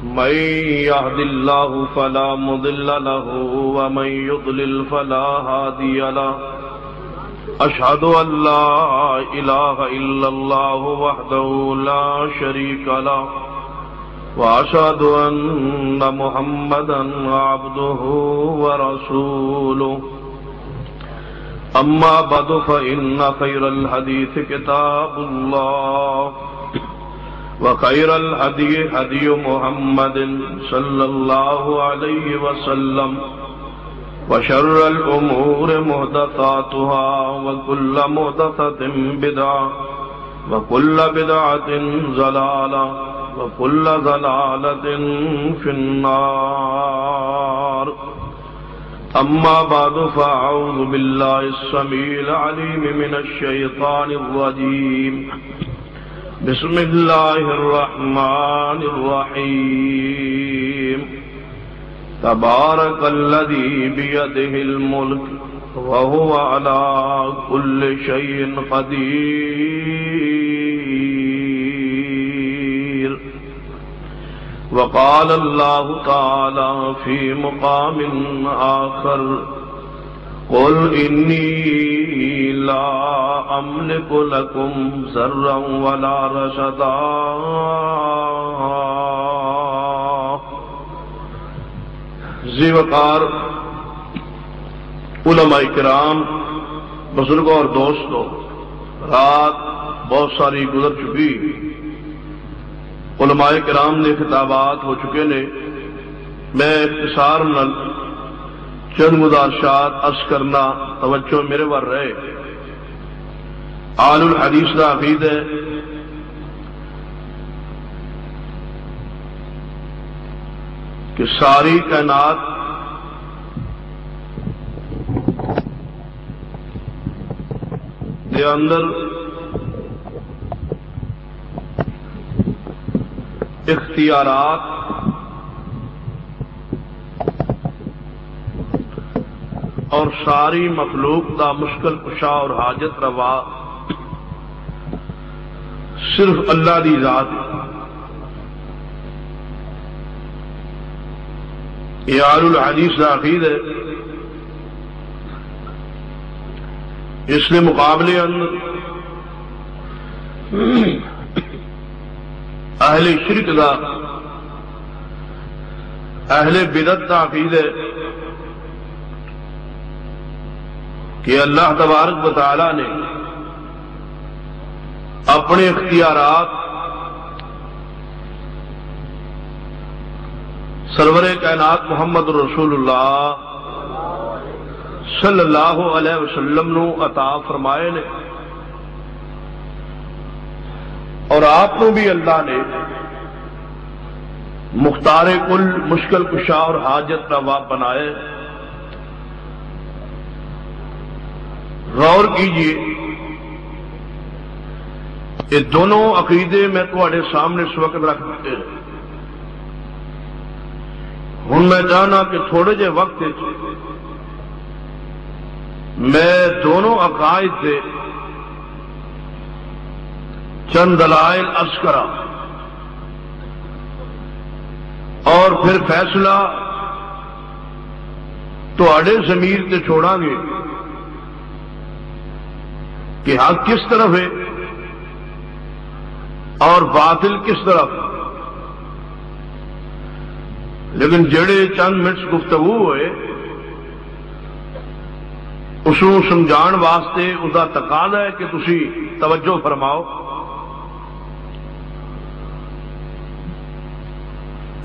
من يهد الله فلا مضل له ومن يضلل فلا هادي له أشهد أن لا إله إلا الله وحده لا شريك له وأشهد أن محمدا عبده ورسوله أما بعد فإن خير الحديث كتاب الله وخير الهدي هدي محمد صلى الله عليه وسلم وشر الأمور محدثاتها وكل محدثة بدعة وكل بدعة ضلالة وكل ضلالة في النار. أما بعد فأعوذ بالله السميع العليم من الشيطان الرجيم. بسم الله الرحمن الرحيم. تبارك الذي بيده الملك وهو على كل شيء قدير. وقال الله تعالى في مقام آخر قل إني لا أملك لكم ضرا ولا رشدا. ذی وقار علماء کرام، بزرگوں اور دوستوں، رات بہت ساری گزر چکی، علماء کرام نے خطابات ہو چکے نے. میں اختصار نال چند گزارشات عرض کرنا، توجہ میرے ور رہے. آل الحدیث کا عقید ہے کہ ساری کائنات دے اندر اختیارات اور ساری مخلوق کا مشکل کشا اور حاجت روا صرف اللہ دی ذات. یہ آل الحدیث کا عقید ہے. اس کے مقابلے اندر اہل شرک کا، اہل بدعت کا عقید ہے کہ اللہ تبارک و تعالی نے اپنے اختیارات سرور کائنات محمد رسول اللہ صلی اللہ علیہ وسلم نو عطا فرمائے نے، اور آپ کو بھی اللہ نے مختار کل، مشکل کشا اور حاجت روا بنائے. غور کیجئے، یہ دونوں عقیدے میں تھوڑے سامنے اس وقت رکھ دیتے ہیں. ہوں میں چاہنا کہ تھوڑے جے وقت میں دونوں عقائد سے چند دلائل عرض کرا اور پھر فیصلہ تو اڑے ضمیر تے چھوڑا گے کہ حق کس طرف ہے اور باطل کس طرف. لیکن جڑے چند منٹ گفتگو ہوئے اس کو سمجھان واسطے اس کا تقاضا ہے کہ تسی توجہ فرماؤ.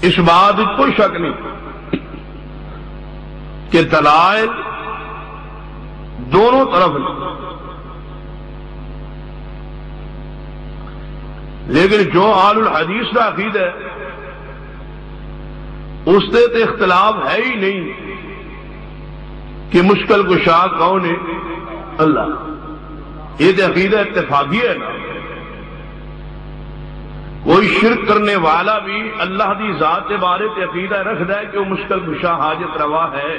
اس بات کوئی شک نہیں کہ دلائل دونوں طرف ہیں، لیکن جو آل الحدیث کا عقید ہے اس سے تو اختلاف ہے ہی نہیں کہ مشکل کشا کون ہے؟ اللہ. یہ تو عقیدہ اتفاقی ہے نا. کوئی شرک کرنے والا بھی اللہ دی ذات کے بارے تے عقیدہ رکھتا ہے کہ وہ مشکل کشا حاجت روا ہے.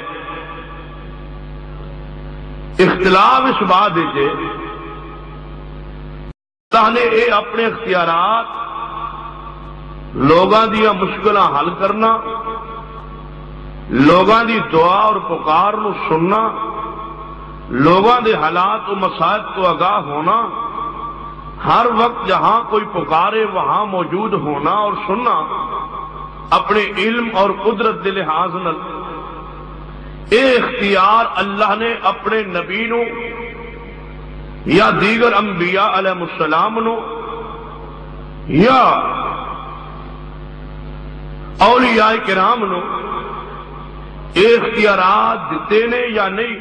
اختلاف اس بات ہے اللہ نے اپنے اختیارات لوگاں دیا مشکلاں حل کرنا، لوگاں دی دعا اور پکار نو سننا، لوگاں دے حالات و مسائل تو آگاہ ہونا، ہر وقت جہاں کوئی پکارے وہاں موجود ہونا اور سننا، اپنے علم اور قدرت دے لحاظ نال اے اختیار اللہ نے اپنے نبی نو یا دیگر انبیاء علیہ السلام نو یا اولیاء کرام نو اے اختیارات دیتے نے یا نہیں،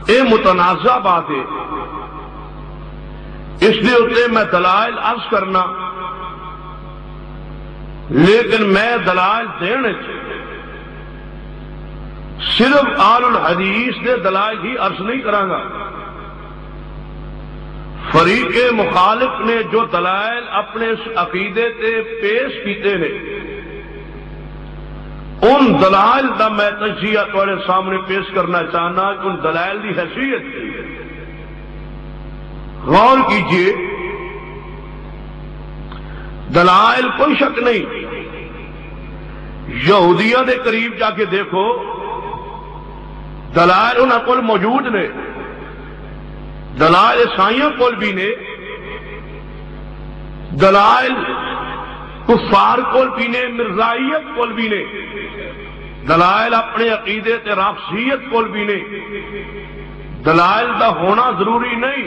اے متنازع بات ہے۔ اس لیے اتنے میں دلائل عرض کرنا، لیکن میں دلائل دینے صرف آل الحدیث دے دلائل ہی عرض نہیں کرانگا۔ فریق مخالف نے جو دلائل اپنے اس عقیدے تے پیش کیتے نے، ان دلائل دا میں تجزیہ تمہارے سامنے پیش کرنا چاہنا کہ ان دلائل دی حیثیت غور کیجئے۔ دلائل کوئی شک نہیں، یہودیہ دے قریب جا کے دیکھو، دلائل انہاں کول موجود نے، دلائل عیسائیوں کول بھی نے، دلائل کفار کول بھی نے، مرزائیت کول بھی نے، دلائل اپنے عقیدے تے رافضیت کول بھی نے۔ دلائل دا ہونا ضروری نہیں،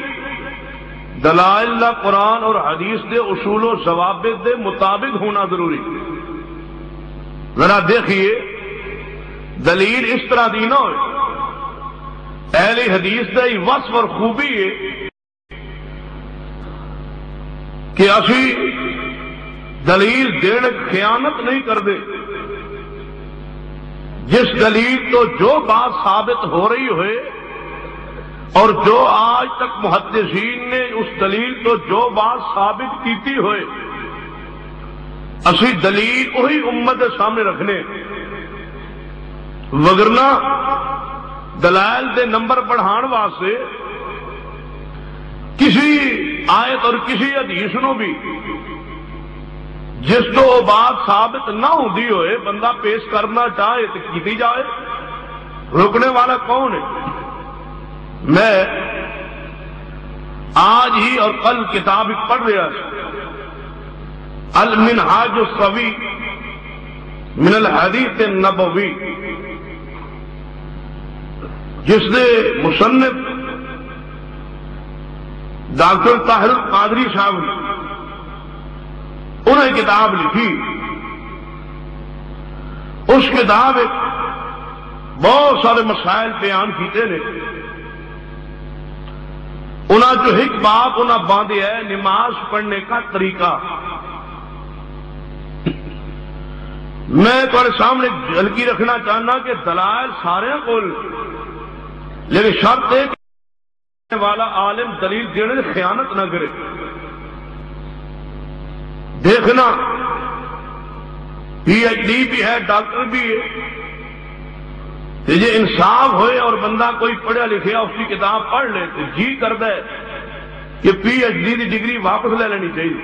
دلائل دا قرآن اور حدیث دے اصول و ضوابط دے مطابق ہونا ضروری۔ ذرا دیکھیے، دلیل اس طرح دی نہ ہوئے، اہل حدیث دا ہی وصف اور خوبی ہے کہ اسی دلیل دین خیانت نہیں کر دے۔ جس دلیل تو جو بات ثابت ہو رہی ہوئے اور جو آج تک محدثین نے اس دلیل تو جو بات ثابت کیتی ہوئے، اسی دلیل وہی امت کے سامنے رکھنے، وگرنہ دلائل دے نمبر بڑھان واسطے کسی آیت اور کسی حدیث نو بھی جس تو وہ بات ثابت نہ ہوندی ہوئے بندہ پیش کرنا چاہے تو کیتی جائے، رکنے والا کون ہے؟ میں آج ہی اور کل کتاب پڑھ رہا المنہاج السوی من الحدیث النبوی، جس نے مصنف ڈاکٹر طاہر القادری صاحب انہیں کتاب لکھی۔ اس کتاب بہت سارے مسائل بیان کیتے نے، انہاں جو ایک باب انہاں باندھے ہے نماز پڑھنے کا طریقہ۔ میں تمہارے سامنے جھلکی رکھنا چاہنا کہ دلائل سارے کو، لیکن شرط ہے کہ والا عالم دلیل دینے سے خیانت نہ کرے۔ دیکھنا پی ایچ ڈی بھی ہے، ڈاکٹر بھی ہے، یہ انصاف ہوئے اور بندہ کوئی پڑھا لکھیا اس کی کتاب پڑھ لے تو جی کرتا ہے کہ پی ایچ ڈی کی ڈگری واپس لے لینی چاہیے۔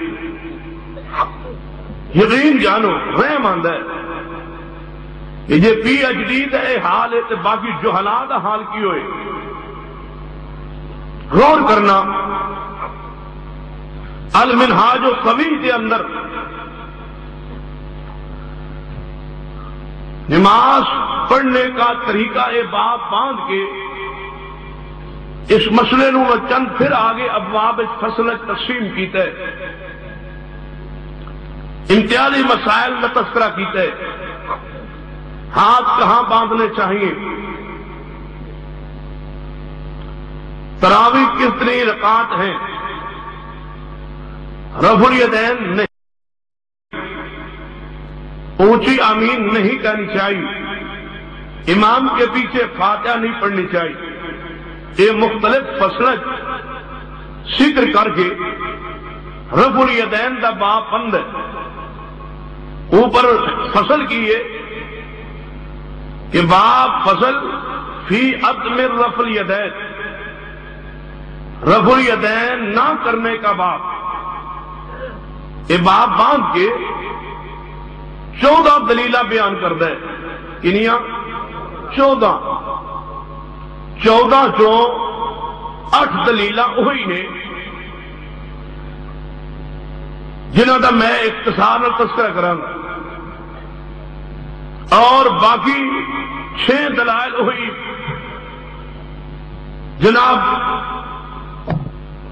یقین جانو رحم آندا ہے کہ یہ پی ایچ ڈی کا یہ حال ہے تو باقی جو حالات حال کی ہوئے۔ غور کرنا، المنہاج السوی کے اندر نماز پڑھنے کا طریقہ یہ باب باندھ کے اس مسئلے نو چند پھر آگے ابواب فصل تقسیم کیتا ہے، امتیازی مسائل کا تذکرہ کیتا ہے۔ ہاتھ کہاں باندھنے چاہیے، تراویح کتنی رکعت ہیں، رفع الیدین نہیں، اونچی آمین نہیں کہنی چاہیے، امام کے پیچھے فاتحہ نہیں پڑھنی چاہیے۔ یہ مختلف فصل ذکر کر کے رفع الیدین دا باب بند ہے۔ اوپر فصل کیے کہ باب فصل فی عدم رفع الیدین، رفع الیدین نہ کرنے کا باب۔ یہ باپ باندھ کے 14 دلیل بیان کرتا ہے. کنیاں 14 چوں 8 دلیل وہی نے جنہوں کا میں اختصار میں تذکرہ کراں گا، اور باقی 6 دلائل وہی جناب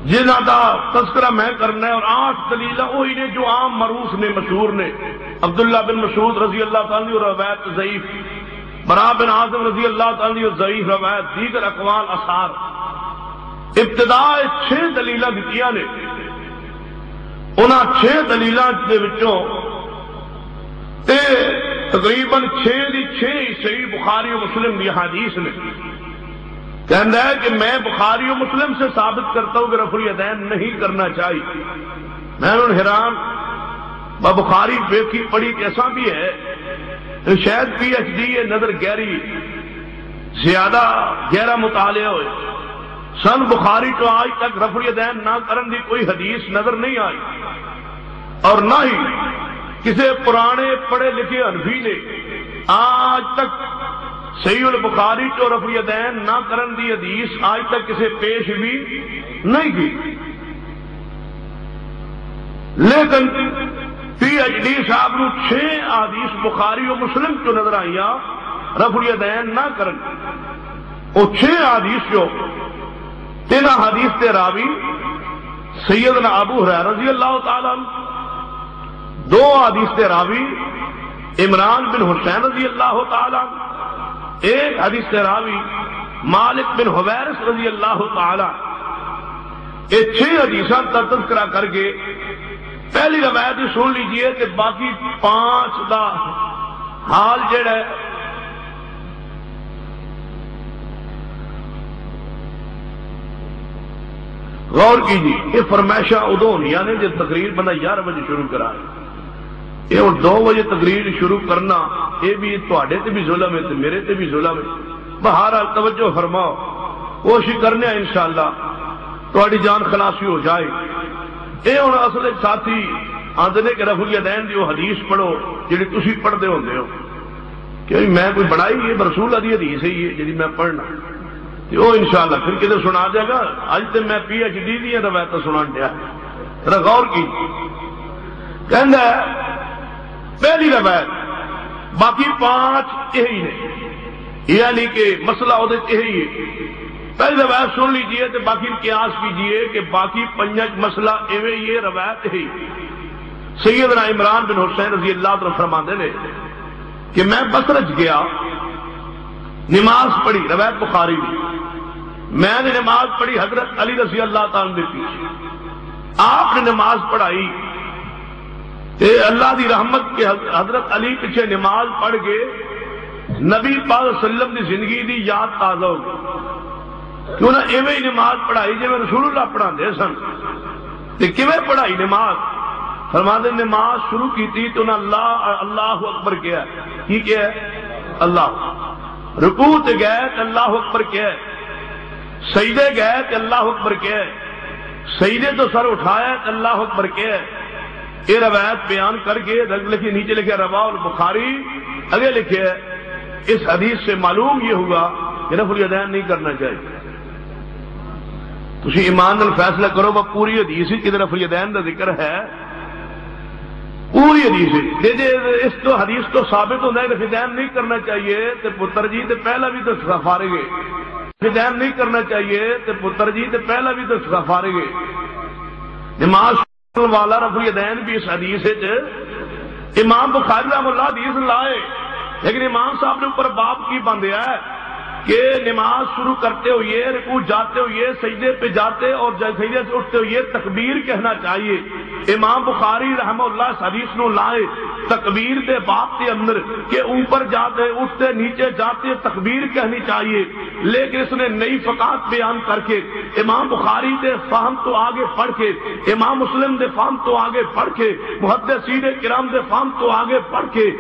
جنہ کا تذکرہ میں کرنا ہے، اور 8 دلیل وہی نے جو عام معروف نے، مشہور نے. عبداللہ بن مسعود رضی اللہ تعالیٰ عنہ روایت ضعیف، براء بن عازب رضی اللہ تعالیٰ عنہ ضعیف روایت، دیگر اقوال آثار. ابتداء 6 دلیل دتیاں نے. انہاں 6 دلیلاں دے وچوں تے تقریباً 6 دی 6 صحیح بخاری و مسلم دی حدیث نے. کہنا ہے کہ میں بخاری و مسلم سے ثابت کرتا ہوں کہ رفع الیدین نہیں کرنا چاہیے. میں ان حیران بخاری بیکی پڑھی کیسا بھی ہے، شاید PhD یہ نظر گہری زیادہ گہرا مطالعہ ہوئے. سن بخاری تو آج تک رفع الیدین نہ کرن دی کوئی حدیث نظر نہیں آئی، اور نہ ہی کسی پرانے پڑھے لکھے حنفی نے آج تک صحیح البخاری تو رفع الیدین نہ کرن دی حدیث آج تک کسی پیش بھی نہیں کی. لیکن PhD صاحب نو 6 حدیث بخاری و مسلم جو نظر آئی رفع الیدین نہ کرن. وہ 6 حدیث جو 3 حدیث تے راوی سیدنا ابو ہریرہ رضی اللہ تعالی عنہ، 2 حدیث تے راوی عمران بن حسین رضی اللہ تعالی عنہ، 1 حدیث تے راوی مالک بن حویرث رضی اللہ تعالی. یہ 6 حدیثاں کا تذکرہ کر کے پہلی روایت ہی سن لیجئے کہ باقی 5 دا حال جڑا ہے غور کیجیے. یہ فرمائشاں ادو ہونی نے جب تقریر بندہ 11 بجے شروع کرا، یہ ہوں 2 بجے تقریر شروع کرنا، یہ بھی تواڈے تے بھی ظلم ہے تے میرے تے بھی ظلم ہے. بہرحال توجہ فرماؤ، کوشش کرنے انشاءاللہ تواڈی جان خلاصی ہو جائے. یہ ہوں اصل ساتھی آندے نے کہ رفع الیدین دی وہ حدیث پڑھو جی تسی پڑھتے ہوندے ہو، کہ میں کوئی بڑائی ہے رسول اللہ دی حدیث ہے یہ جی میں پڑھنا، وہ انشاءاللہ پھر کدھر سنا جائے گا. اج تو میں PhD دی روایت سنا دیا. غور کی کہندا ہے پہلی روایت باقی 5 یہی ہے، یعنی کہ مسئلہ وہ یہی ہے. پہلی روایت سن لیجئے تو باقی قیاس کیجئے کہ باقی 5 مسئلہ ایویں یہ روایت ہے. سیدنا عمران بن حسین رضی اللہ عنہ فرماتے ہیں کہ میں بصرہ گیا، نماز پڑھی، روایت بخاری بھی، میں نے نماز پڑھی حضرت علی رضی اللہ تعالیٰ نے پیچھے. آپ نے نماز پڑھائی تے اللہ دی رحمت کے حضرت علی پیچھے نماز پڑھ کے نبی پاک صلی اللہ علیہ وسلم کی زندگی دی یاد تازہ ہو گئی. کیوں نہ ایویں نماز پڑھائی جی رسول اللہ پڑھا دے سن. تے کیویں پڑھائی نماز؟ فرماتے نماز شروع کی تھی تو انہیں اللہ اکبر کیا. کی کیا ہے؟ اللہ. رکوع تے گئے تو اللہ اکبر کیا ہے، سجدے گئے تو اللہ اکبر کیا ہے، سجدے تو سر اٹھایا تو اللہ اکبر کیا ہے. یہ روایت بیان کر کے لکھے نیچے لکھے رواہ البخاری، آگے لکھے اس حدیث سے معلوم یہ ہوا کہ رفع الیدین نہیں کرنا چاہیے. تسی ایمان نال فیصلہ کرو وہ پوری حدیث ہی کہ رفع الیدین کا ذکر ہے، پوری حدیث اس تو حدیث تو ثابت ہوتا ہے رفع الیدین نہیں کرنا چاہیے تو پتر جی تو پہلا بھی تو فارغ ہے. رفع الیدین نہیں کرنا چاہیے تو پتر جی تو پہلا بھی تو فارغ ہے. نماز والا رفع الیدین بھی اس حدیث امام بخاری رحمہ اللہ حدیث لائے، لیکن امام صاحب نے اوپر باب کی باندھا ہے کہ نماز شروع کرتے ہوئے، رکوع جاتے ہوئے، سجدے پہ جاتے اور سجدے سے اٹھتے ہوئے تکبیر کہنا چاہیے. امام بخاری رحمہ اللہ اس حدیث نو لائے تکبیر دے باب کے اندر کہ اوپر جاتے اٹھتے نیچے جاتے تکبیر کہنی چاہیے. لیکن اس نے نئی فقاہت بیان کر کے امام بخاری دے فہم تو آگے پڑھ کے، امام مسلم دے فہم تو آگے پڑھ کے، محدثین کرام دے فہم تو آگے پڑھ کے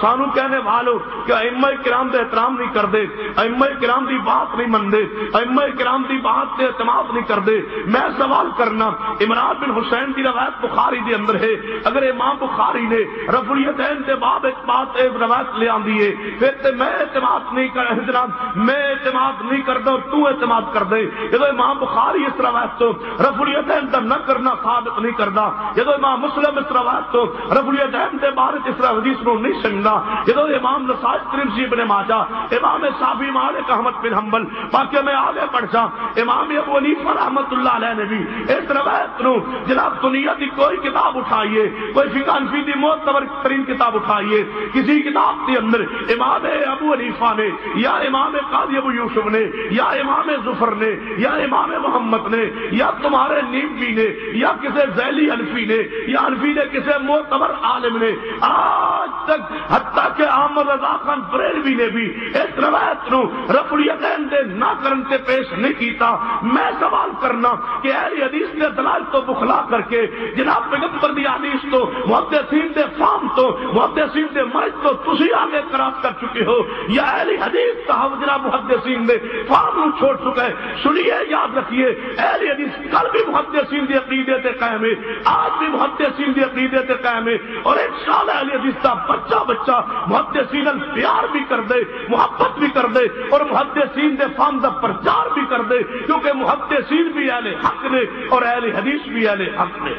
سانو کہنے والوں کہ ائمہ کرام دے احترام نہیں کردے، ائمہ ائمہ کرام دی بات نہیں مندے، ائمہ کرام دی بات تے اعتماد نہیں کردے۔ میں سوال کرنا، عمران بن حسین دی روایت بخاری دے اندر ہے، اگر امام بخاری نے رفع الیدین دے باب ایک بات ایک روایت لے آندی ہے، پھر تے میں اعتماد نہیں کر جناب، میں اعتماد نہیں کردا اور تو اعتماد کر دے۔ جدو امام بخاری اس روایت تو رفع الیدین دا نہ کرنا ثابت نہیں کردا، جدو امام مسلم اس روایت تو رفع الیدین دے بارے اس حدیث نو نہیں سمجھدا، جدو امام نسائی ترمذی ابن ماجہ، امام شافعی مالک احمد بن حنبل، باقی میں آگے بڑھ جا، امام ابو حنیفہ رحمۃ اللہ علیہ نے بھی اس روایت نو جناب دنیا کی کوئی کتاب اٹھائیے، کوئی فقہ حنفی دی معتبر ترین کتاب اٹھائیے، کسی کتاب کے اندر امام ابو حنیفہ نے یا امام قاضی ابو یوسف نے یا امام ظفر نے یا امام محمد نے یا تمہارے نیموی نے یا کسی ذیلی حنفی نے یا حنفی نے کسی معتبر عالم نے آج تک حتیٰ کہ احمد رضا خان بریلوی نے بھی اس روایت نو رفع الیدین دے نہ کرن سے پیش نہیں کیتا۔ میں سوال کرنا کہ اہل حدیث نے دلائل تو بخلا کر کے جناب پیغمبر دی حدیث تو محدثین دے فہم تو محدثین دے مرج تو تسی آگے قرار کر چکے ہو، یا اہل حدیث کا جناب محدثین دے فہم نو چھوڑ چکا ہے۔ سنیے، یاد رکھیے، اہل حدیث کل بھی محدثین دی عقیدے تے قائم ہے، آج بھی محدثین دی عقیدے تے قائم ہے، اور انشاءاللہ اہل حدیث کا بچہ محدثین پیار بھی کر دے، محبت بھی کر دے، اور محدثین دے فہم دا پرچار بھی کر دے، کیونکہ محدثین بھی اہل حق نے اور اہل حدیث بھی اہل حق نے۔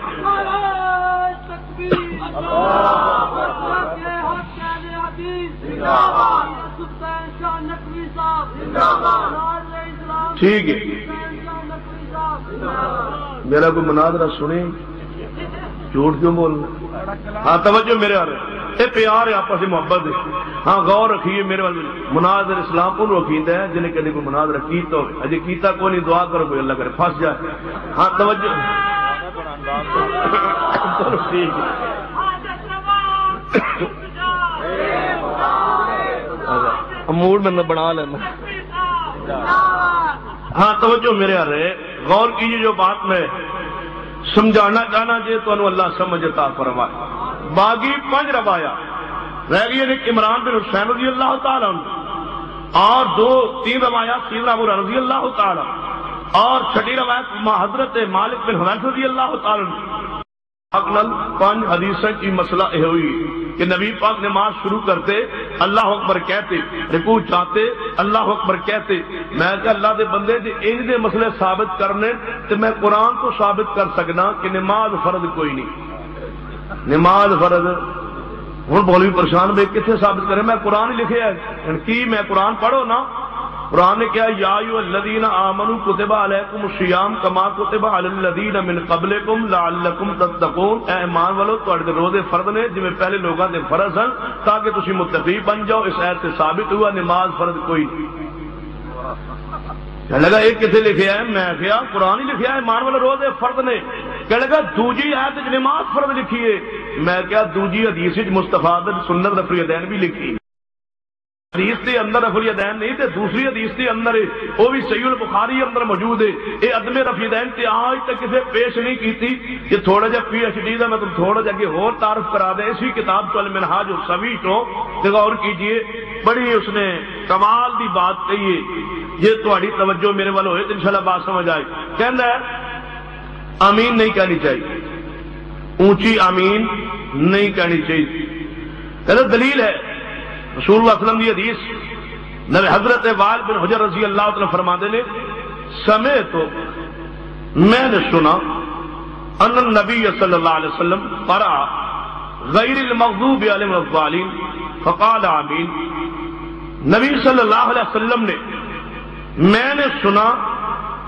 ٹھیک ہے، میرا کوئی مناظرہ سنے، جھوٹ کیوں بولنا؟ ہاں توجہ میرے آ رہے، یہ پیار ہے آپس میں، محبت ہے۔ ہاں غور رکھیے میرے والے، مناظر اسلام ان رکھیندہ ہے جنہیں کدی کوئی مناظرہ کیتا ہو، اجے کیتا کوئی نہیں، دعا کرو کوئی اللہ کرے پھنس جائے۔ ہاں توجہ، ٹھیک ہے، موڈ میں بنا لینا۔ ہاں توجہ میرے آ رہے، غور کیجیے جو بات میں سمجھانا چاہنا جی تو اللہ سمجھ عطا فرمائے۔ باقی 5 روایات رہ گئی، ایک عمران بن حسین رضی اللہ تعالیٰ عنہ، اور 2-3 روایات سیدنا ابو ہریرہ رضی اللہ تعالیٰ عنہ، اور 6 روایت حضرت مالک بن حویرث رضی اللہ تعالیٰ عنہ۔ اقلل 5 حدیثیں کی مسئلہ یہ ہوئی کہ نبی پاک نماز شروع کرتے اللہ اکبر کہتے، رکوع چاہتے اللہ اکبر کہتے۔ میں کہ اللہ دے بندے جی ان دے مسئلے ثابت کرنے تو میں قرآن کو ثابت کر سکنا کہ نماز فرض کوئی نہیں، نماز فرض ہوں بولوی پریشان بھائی کتنے ثابت کرے، میں قرآن ہی لکھے ہے کی، میں قرآن پڑھو نا، قرآن نے کیا یا ایھا الذین آمنوا کتب علیکم الصیام کما کتب علی الذین من قبلکم لعلکم تتقون، اے ایمان والو تواڈے روزے فرض نے جویں پہلے لوگاں دے فرض ہیں تاکہ تسی متقی بن جاؤ۔ اس آیت سے ثابت ہوا نماز فرض کوئی نہیں۔ کہنے لگا ایک کتنے لکھیا ہے، میں کیا قرآن ہی لکھیا ہے ایمان والے روزے فرض نے۔ کہنے لگا دوجی آیت وچ نماز فرض لکھی ہے، میں کیا دوجی حدیث وچ مصطفیٰ دی سنت رفع الیدین بھی لکھی، حدیث کے اندر رفع الیدین نہیں تے دوسری حدیث کے اندر ہے، وہ بھی صحیح البخاری اندر موجود ہے۔ یہ عدم رفع الیدین تے آج تک کسی پیش نہیں کیتی۔ یہ تھوڑا جا پی ایچ ڈی دا میں تم تھوڑا جا کہ اور تعارف کرا دیں، اسی کتاب تو المنہاج الصوی تو غور کیجئے، بڑی اس نے کمال دی بات کہی ہے۔ یہ تہاڈی توجہ میرے وال ہوئے تو انشاءاللہ بات سمجھ آئے۔ کہندا ہے آمین نہیں کہنی چاہیے، اونچی آمین نہیں کہنی چاہیے۔ کہتا دلیل ہے رسول اللہ صلی اللہ علیہ وسلم کی حدیث، نبی حضرت وائل بن حجر رضی اللہ عنہ فرماتے نے سمعت، میں نے سنا ان النبی صلی اللہ علیہ وسلم قرأ غیر المغضوب علیہم الضالین فقال آمین۔ نبی صلی اللہ علیہ وسلم نے، میں نے سنا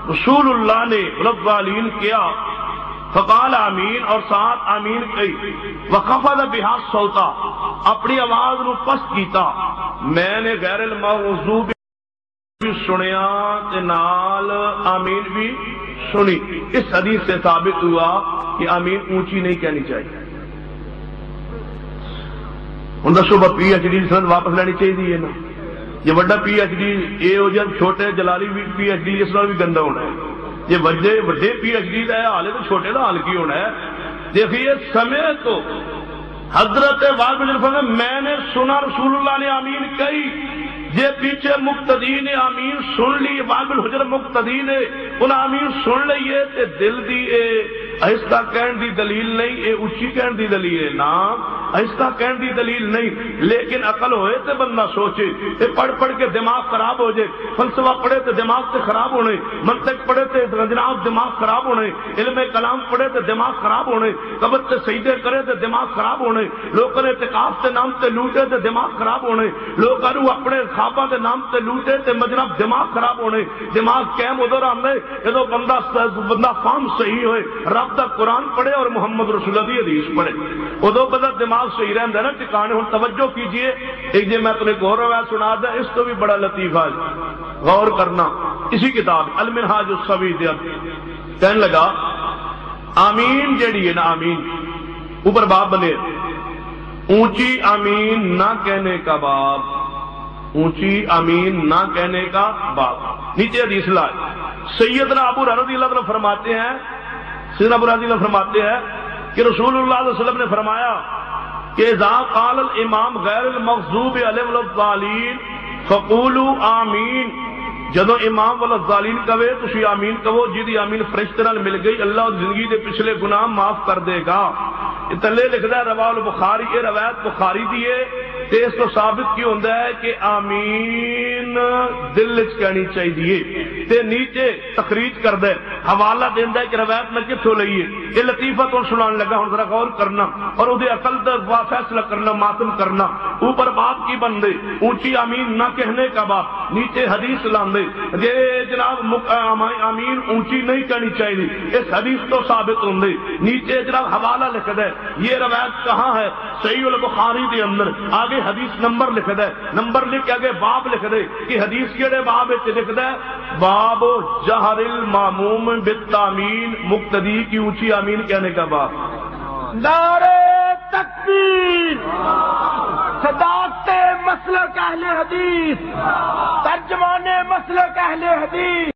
رسول اللہ نے الضالین کیا، فقال آمین اور ساتھ آمین کہی، وخفض بہا صوتا اپنی آواز نو پست کیتا۔ میں نے غیر المغضوب بھی سنیا تے نال آمین بھی سنی۔ اس حدیث سے ثابت ہوا کہ آمین اونچی نہیں کہنی چاہیے۔ ہوں دسو پی ایچ ڈی سند واپس لینی چاہیے نا، یہ بڑا پی ایچ ڈی یہ ہو جائے، چھوٹے جلالی بھی پی ایچ ڈی اس نال بھی گندا ہونا ہے۔ یہ وڈے پی ایچ ڈی کا ہے حال ہے تو چھوٹے کا حال کی ہونا ہے۔ دیکھیے سمے تو حضرت وائل بن حجر فرماتے میں نے سنا رسول اللہ نے آمین کہی، جے پیچھے مقتدی نے آمین سن لی، باب الحجر مقتدی نے ان آمین سن لئیے تے دل دی اے آہستہ کہن دی دلیل نہیں، اے اچھی کہن دی دلیل ہے نا، آہستہ کہن دی دلیل نہیں، لیکن عقل ہوئے تے بندہ سوچے، تے پڑھ پڑھ کے دماغ خراب ہو جائے، فلسفہ پڑھے تے دماغ تے خراب ہونے، منطق پڑھے تے جناب دماغ خراب ہونے، علم کلام پڑھے تے دماغ خراب ہونے، قبر تے سجدے کرے تے دماغ خراب ہونے، لوگوں نے اعتکاف تے نام تے لوٹے تے دماغ خراب ہونے، لوگوں نے اپنے خواباں دے نام تے لوٹے تے مجنب دماغ خراب ہونے۔ دماغ قائم ادھر آندے جدوں بندہ فہم صحیح ہوئے، رب دا قرآن پڑھے اور محمد رسول اللہ دی حدیث پڑھے، ادھوں بندہ دماغ صحیح رہندا نا ٹھکانے۔ ہن توجہ کیجئے، ایک جے میں تمہیں ایک اور روایت سنا دیں، اس تو بھی بڑا لطیفہ ہے، غور کرنا۔ اسی کتاب المنہاج الصوی دے کہنے لگا آمین جیڑی ہے نا، آمین اوپر باب بنے اونچی آمین نہ کہنے کا باب، اونچی آمین نہ کہنے کا باب۔ نیچے حدیث لائے سیدنا ابو ہریرہ رضی اللہ عنہ فرماتے ہیں، سیدنا ابو ہریرہ رضی اللہ عنہ فرماتے ہیں کہ رسول اللہ صلی اللہ علیہ وسلم نے فرمایا کہ اذا قال الامام غیر المغضوب علیہم الضالین فقولوا آمین، جدو امام والا ظالین کہے تسی آمین کہو، جی آمین فرشتے نال مل گئی، اللہ زندگی دے پچھلے گناہ معاف کر دے گا۔ تلے لکھدا ہے رواہ البخاری، یہ روایت بخاری دی ہے، تے اس کو ثابت کی ہوندا ہے کہ آمین دل وچ کہنی چاہیے، تے نیچے تخریج کردا ہے، حوالہ دیندا ہے کہ روایت میں کتھوں لئی ہے۔ یہ لطیفہ تو سنان لگا، ہن ذرا غور کرنا اور اودے عقل دا فیصلہ کرنا، ماتم کرنا۔ اوپر بات کی بندے اونچی آمین نہ کہنے کا بات، نیچے حدیث لاندے جے جناب آمین اونچی نہیں کہنی چاہیے، اس حدیث تو ثابت ہوندے۔ نیچے جناب حوالہ لکھ دے، یہ روایت کہاں ہے؟ صحیح البخاری دے اندر، آگے حدیث نمبر لکھ دے، نمبر لکھ کے آگے باب لکھ دے کہ حدیث کیڑے باب وچ لکھ دے، باب جہر الماموم بالتامین، مقتدی کی اونچی آمین کہنے کا باب۔ نعرہ تکبیر، صداقت مسلک اہل حدیث، ترجمان مسلک اہل حدیث،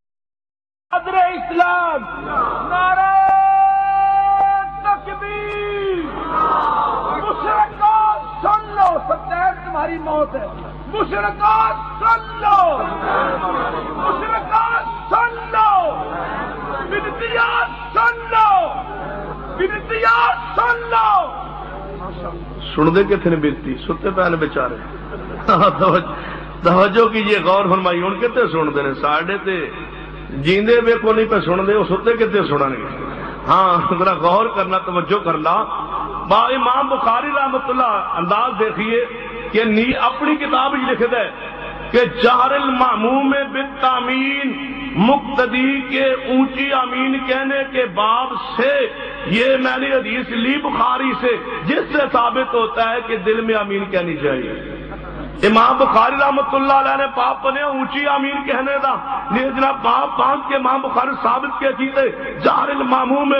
صدر اسلام، نعرہ تکبیر۔ مشرکان سن لو، ستیر تمہاری موت ہے، مشرکان سن لو، مشرکان سن لو، بدعتیان سن لو، بدعتیان سن لو۔ سن دے کتنے بیتی ستے پہلے بیچارے، توجہ کیجئے، غور فرمائی، ان کتے سن دے نے ساڑھے تے جیندے بے کو نہیں پہ سن دے، وہ ستے کتے سنن گے۔ ہاں ذرا غور کرنا، توجہ کرنا۔ امام بخاری رحمۃ اللہ انداز دیکھیے کہ اپنی کتاب لکھ دے کہ جہر الماموم بالتامین، مقتدی کے اونچی آمین کہنے کے باب سے، یہ میں نے حدیث لی بخاری سے، جس سے ثابت ہوتا ہے کہ دل میں آمین کہنی چاہیے۔ امام بخاری رحمۃ اللہ علیہ نے پاپ بنے اونچی آمین کہنے دا، نہیں جناب پاپ باندھ کے امام بخاری ثابت کے کیتے جہر الماموم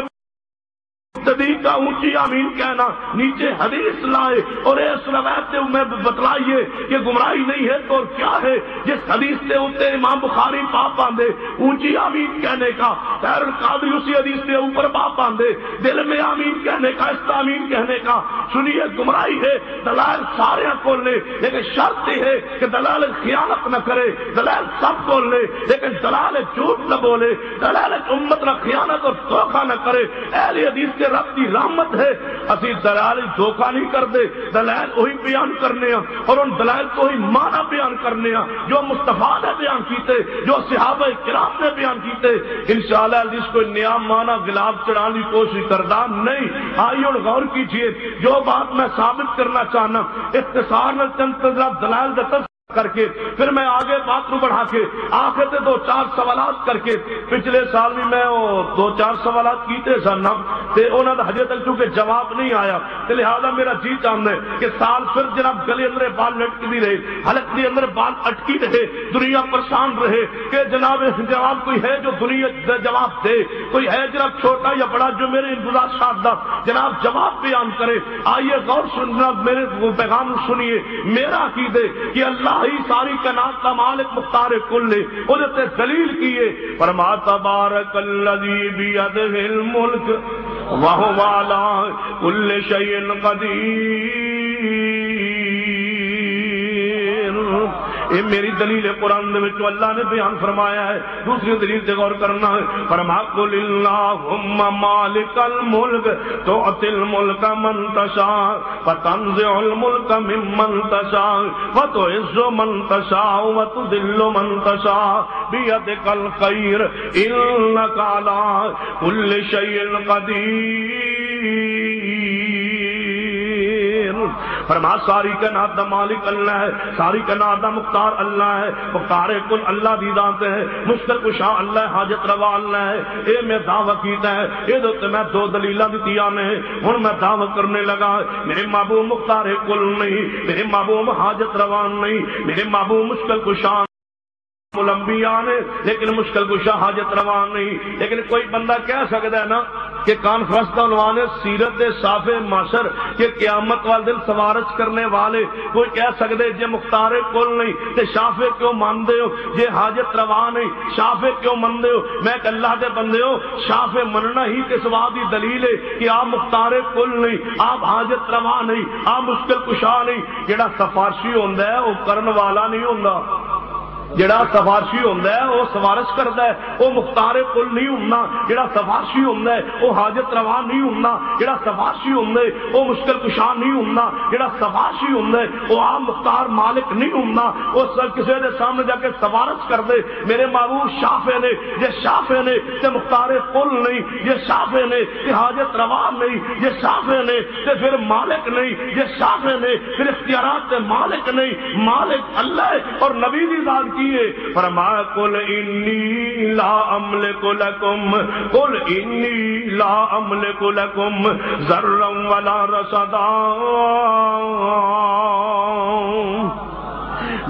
مقتدی کا اونچی آمین کہنا، نیچے حدیث لائے اور اس روایت سے میں بتلائیے کہ گمراہی نہیں ہے تو کیا ہے، جس حدیث سے ہوتے امام بخاری پاپ باندھے اونچی آمین کہنے کا، خیر القادری اسی حدیث سے اوپر پاپ باندھے دل میں آمین کہنے کا، استامین کہنے کا۔ سنیے گمراہی ہے، دلائل سارے کھول لے، لیکن شرط یہ ہے کہ دلال خیانت نہ کرے، دلائل سب کھول لے لیکن دلال جھوٹ نہ بولے، دلال امت نہ خیانت اور دھوکہ نہ کرے۔ اہل حدیث کے رب کی رحمت ہے، اسی دلائل دھوکہ نہیں کرتے، دلائل وہی بیان کرنے ہیں اور ان دلائل کو ہی معنی بیان کرنے ہیں جو مصطفیٰ نے بیان کیتے، جو صحابہ کرام نے بیان کیتے۔ انشاءاللہ حدیث کو نیا معنی گلاب چڑھانے کی کوشش کرنا نہیں۔ آئیے اور غور کیجئے، جو بات میں ثابت کرنا چاہنا اختصار میں چند دلائل دتا کر کے پھر میں آگے بات کو بڑھا کے آخر سے 2-4 سوالات کر کے، پچھلے سال بھی میں 2-4 سوالات کیتے سن تے انہوں نے حجے تک چونکہ جواب نہیں آیا، تو لہذا میرا جی چاہتا ہے کہ سال پھر جناب گلے اندر بال لٹکتی رہے، حلق کے اندر بال اٹکی رہے، دنیا پریشان رہے کہ جناب جواب کوئی ہے جو دنیا جواب دے، کوئی ہے جناب چھوٹا یا بڑا جو میرے انتظار شادہ جناب جواب بیان کرے۔ آئیے غور سننا، میرے پیغام سنیے، میرا عقیدہ کہ اللہ ہی ساری کائنات کا مالک مختار کل ہے، انہوں نے دلیل کیے، فرمایا تبارک الذی بیدہ الملک وہو علی کل شیء قدیر۔ یہ میری دلیل قرآن دے وچ اللہ نے بیان فرمایا ہے. دوسری دلیل تے غور کرنا ہے. فرما قل اللہم مالک الملک تؤتی الملک من تشاء وتنزع الملک ممن تشاء وتعز من تشاء وتذل من تشاء بیدک الخیر انک علی کل شیء قدیر. فرما ساری کائنات دا مالک اللہ ہے, ساری کائنات دا مختار اللہ ہے. مختار کل اللہ دی ذات ہے, مشکل کشا اللہ ہے, حاجت روا اللہ ہے. اے میں دعویٰ کیتا ہے, اے دوتے میں دو دلیلہ دیتیاں نے. ہن میں دعویٰ کرنے لگا میرے محبوب مختار کل نہیں, میرے محبوب حاجت روا نہیں, میرے محبوب مشکل کشا الانبیاء نے, لیکن مشکل کشا حاجت روا نہیں. لیکن کوئی بندہ کہہ سکتا ہے نا کہ کانفرنس کا عنوان ہے سیرت صاف معاشر کہ قیامت والے دن سوارش کرنے والے. کوئی کہہ سکتے جے مختار کل نہیں تے شافع کیوں مانتے ہو, جے حاجت روا نہیں شافع کیوں مانتے ہو. میں کہ اللہ دے بندے ہو, شافع مننا ہی کے سوا دی دلیل ہے کہ آپ مختار کل نہیں, آپ حاجت روا نہیں, آپ مشکل کشا نہیں. جڑا سفارشی ہوندا ہے وہ کرن والا نہیں ہوندا, جڑا سفارشی ہوندا ہے وہ سفارش کردا ہے, وہ مختار کل نہیں ہوندا. جڑا سفارشی ہوندا ہے وہ حاجت روا نہیں ہوندا. جڑا سفارشی ہوندا ہے وہ مشکل کشا نہیں ہوندا. جڑا سفارشی ہوندا ہے وہ عام مختار مالک نہیں ہوندا. وہ سب کسی دے سامنے جا کے سفارش کر دے میرے محبوب شافع نے, یہ شافع نے تے مختار کل نہیں, یہ شافع نے تے حاجت روا نہیں, یہ شافع نے تے پھر مالک نہیں, یہ شافع نے پھر اختیارات تے مالک نہیں. مالک اللہ ہے اور نبی دی ذات کی. فرمایا قل انی لا املک لکم, قل انی لا املک لکم ذرا ولا رشدا.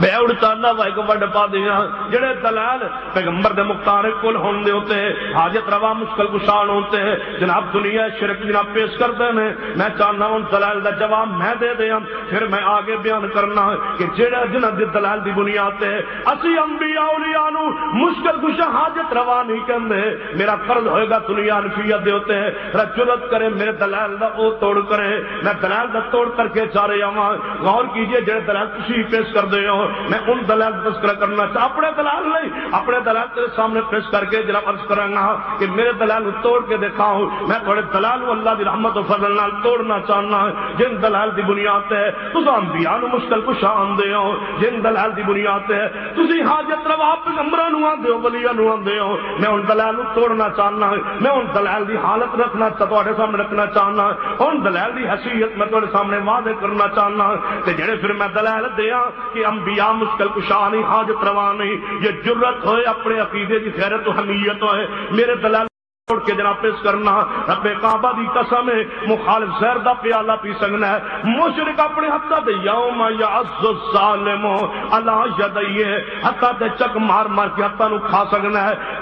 میں اڑتا نہ ایک وڈ پا دیا جڑے دلال پیغمبر دے مختار کل ہوندے ہوتے ہیں, حاجت روا مشکل کشان ہوتے ہیں. جناب دنیا شرک جناب پیش کرتے ہیں. میں چاہنا ہوں دلال دا جواب میں دے دیا, پھر میں آگے بیان کرنا ہے کہ جڑا جناب دی دلال دی بنیاد تے اسی انبیاء اولیاء نو مشکل کشا حاجت روا نہیں کہندے. میرا فرض ہوئے گا دنیا انفیت دے ہوتے ہیں رجلت کرے میرے دلال دا او توڑ کرے, میں دلال دا توڑ کر کے چارے آواں. غور کیجئے جڑے دلال تسی پیش کر دے ہو, میں ان دلال تذکرہ کرنا چاہتا, اپنے دلال نہیں, اپنے دلال تیرے سامنے پیش کر کے جناب عرض کروں گا کہ میرے دلال توڑ کے دکھاؤں. میں تھوڑے دلال اللہ دی رحمت و فضل نال توڑنا چاہنا جن دلال دی بنیاد ہے تساں انبیاء نو مشکل کشا آندے ہو, جن دلال دی بنیاد ہے تسی حاجت روا پیغمبراں نو آندے ہو, ولیاں نو آندے ہو. میں ان دلال نو توڑنا چاہنا, میں ان دلال دی حالت رکھنا تواڈے سامنے رکھنا چاہنا, ان دلال دی حیثیت میں تواڈے سامنے واضح کرنا چاہنا. تے جڑے پھر میں دلال دیاں کہ انبیاء مشکل کشا نہیں حاجت روا نہیں, یہ جرت ہوئے اپنے عقیدے کی غیرت و حمیت ہوئے میرے دلال چھوڑ کے جناب پیش کرنا. رب کعبہ دی قسم ہے مخالف زہر دا پیالہ پی سکنا ہے. مشرک اپنے ہتھاں تے یوم یعض الظالم علی یدیہ ہتھاں تے چک مار مار کے ہتھاں نو کھا سکنا ہے.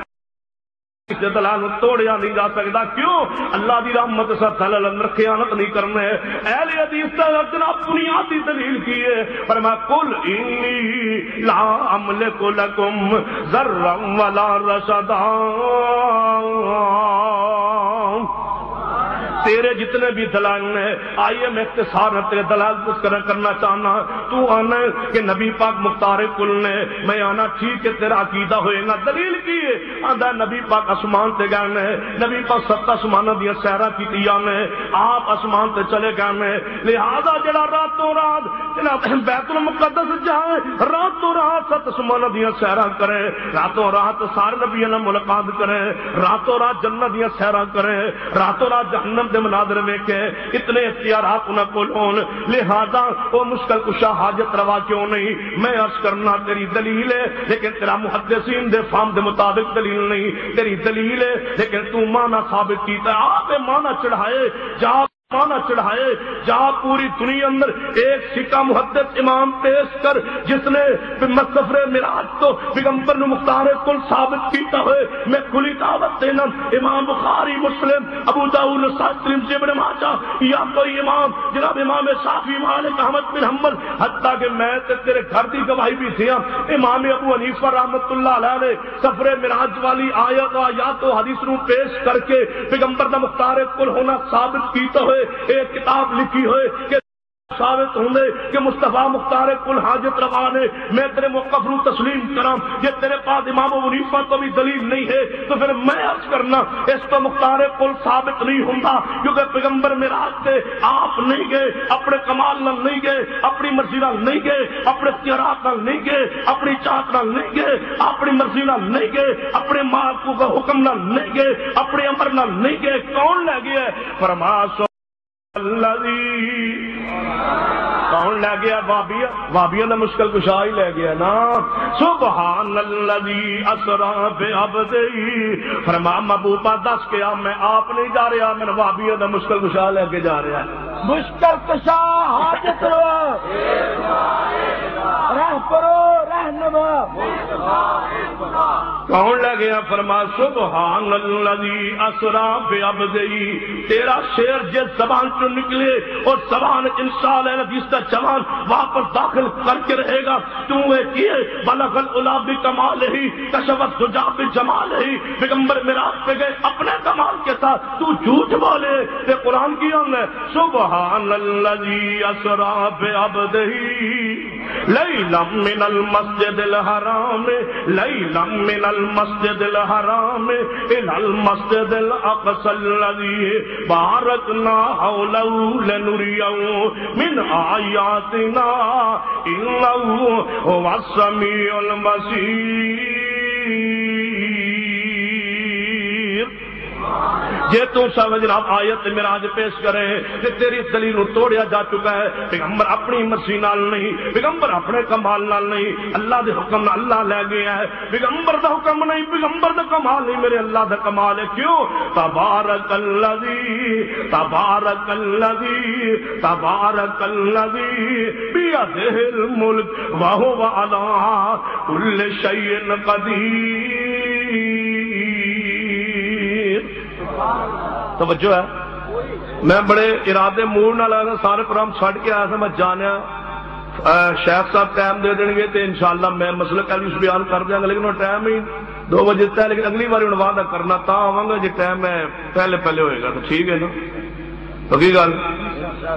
دلال توڑیا نہیں جا سکتا. کیوں؟ اللہ دی رحمت سے دلال اندر خیانت نہیں کرنا ہے. اہل حدیث کا جناب بنیادی دلیل کی ہے, فرمایا قل انی لا املک لکم ذرا ولا رشدا. تیرے جتنے بھی دلائل ہیں آئیے میں اختصار تیرے دلائل تذکرہ کرنا چاہنا. تو آنا کہ نبی پاک مختار کل نے, میں آنا ٹھیک ہے تیرا عقیدہ ہوئے گا. دلیل کی ہے آدھا نبی پاک اسمان تے گئے ہیں, نبی پاک 7 آسمانوں دیا سیرہ کی نے, آپ اسمان تے چلے گئے ہیں. لہذا جڑا راتوں رات جناب بیت المقدس جائے, راتوں رات 7 آسمانوں دیا سیرہ کرے, راتوں رات سارے نبیوں نے ملاقات کرے, راتوں رات جنت دیا سیرہ کرے, راتوں رات جہنم دے مناظر ویکھے. اتنے اختیارات انہاں کول ہون, لہذا وہ مشکل کشا حاجت روا کیوں نہیں. میں عرض کرنا تیری دلیل ہے لیکن تیرا محدثین دے فہم دے مطابق دلیل نہیں. تیری دلیل ہے لیکن تو معنی ثابت کیتا ہے. آپ معنی چڑھائے جا, معنی چڑھائے جا, پوری دنیا اندر ایک سکہ محدث امام پیش کر جس نے سفر معراج تو پیغمبر نے مختار کل ثابت کیتا ہوئے. میں کھلی دعوت دینا, امام بخاری, مسلم, ابو داؤد, نسائی, ابن ماجہ یا کوئی امام جناب امام شافعی, مالک, احمد بن حنبل, حتیٰ کہ میں تیرے گھر دی گواہی بھی تھیا امام ابو حنیفہ رحمت اللہ علیہ نے سفر معراج والی آیت و آیات و حدیث نو پیش کر کے پیغمبر دا مختار کل ہونا ثابت کیتا ہوئے ایک کتاب لکھی ہوئے کہ ثابت ہوں گے کہ مصطفیٰ مختار کل حاجت روا نے میں تیرے موقف رو تسلیم کرام، یہ تیرے پاس امام ابو حنیفہ کو بھی دلیل نہیں ہے تو پھر میں عرض کرنا اس کو مختار کل ثابت نہیں ہوتا، کیونکہ پیغمبر معراج سے آپ نہیں گئے، اپنے کمال نال نہیں گئے، اپنی مرضی نال نہیں گئے، اپنے اختیارات نال نہیں گئے، اپنی چاہت نال نہیں گئے، اپنی مرضی نال نہیں گئے، اپنے ماں کا حکم نال نہیں گئے، اپنے امر نال نہیں گئے، کون لے گیا؟ فرمایا کون لے گیا؟ وابیہ نے مشکل کشا ہی لے گیا نا۔ سبحان الذی اسرا بعبدہ، فرما محبوبہ دس کیا میں آپ نہیں جا رہا، میں وابیہ نے مشکل کشا لے کے جا رہا ہے۔ مشکل کشا حاجت روا راہ پرو رہنما کون لے گیا؟ فرما سبحان الذی اسرا بعبدہ، تیرا شعر جس زبان چ نکلے اور زبان انشاءاللہ نبیس کا جوان واپس داخل کر کے رہے گا، کیوں ہے کیے بلغ العلا بکمالہ کشفت دجا بجمالہ، پیغمبر معراج پہ گئے اپنے کمال کے ساتھ، تو جھوٹ بولے تے قرآن کی ہم ہے سبحان الذی اسرا بعبدہ لیلا من المسجد الحرام لیلا من المسجد الحرام الى المسجد الاقصى الذي باركنا حوله لنريه من آیاتنا انه هو السمیع البصیر۔ جے تو صاحب جناب آیت معراج پیش کرے کہ تیری دلیل نو توڑیا جا چکا ہے، پیغمبر اپنی مرضی نال نہیں، پیغمبر اپنے کمال نال نہیں، اللہ دے حکم نال اللہ لے گیا ہے، پیغمبر دا حکم نہیں، پیغمبر دا کمال نہیں، میرے اللہ دا کمال ہے۔ کیوں؟ تبارک الذی تبارک الذی تبارک الذی بیدہ الملک وہو علی کل شیء قدیر۔ توجہ ہے، میں بڑے ارادے موڑ نہ لگا، سارے پروگرام چھڑ کے آیا تھا، میں جانیا شیخ صاحب ٹائم دے دیں گے تو انشاءاللہ میں مسئلہ کل بیان کر دیا گا، لیکن وہ ٹائم ہی 2 بجے ہے، لیکن اگلی بار ہوں وعدہ کرنا تا آواں گا جی ٹائم ہے پہلے ہوئے گا تو ٹھیک ہے نا، تو کی گل؟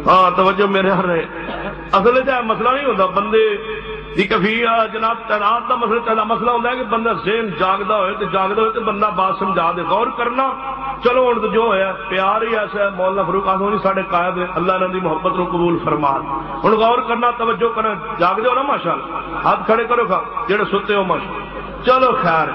ہاں توجہ میرے ہر رہے، اصل مسئلہ نہیں ہوتا بندے دی کفیہ جناب تعداد کا مسئلہ ہوتا ہے کہ بندہ ذہن جاگدا ہوئے تو بندہ بات سمجھا دے، غور کرنا۔ چلو ہوں تو جو ہے پیار ہی ایسا ہے، مولانا فاروق اعظم جی ساڈے قائد ہیں، اللہ انہاں دی محبت نو قبول فرما۔ ہوں غور کرنا، توجہ کرنا، جاگ دے ہو نا ماشاءاللہ، ہاتھ کھڑے کرو کھا جڑے ستے ہو ماشاءاللہ۔ چلو خیر،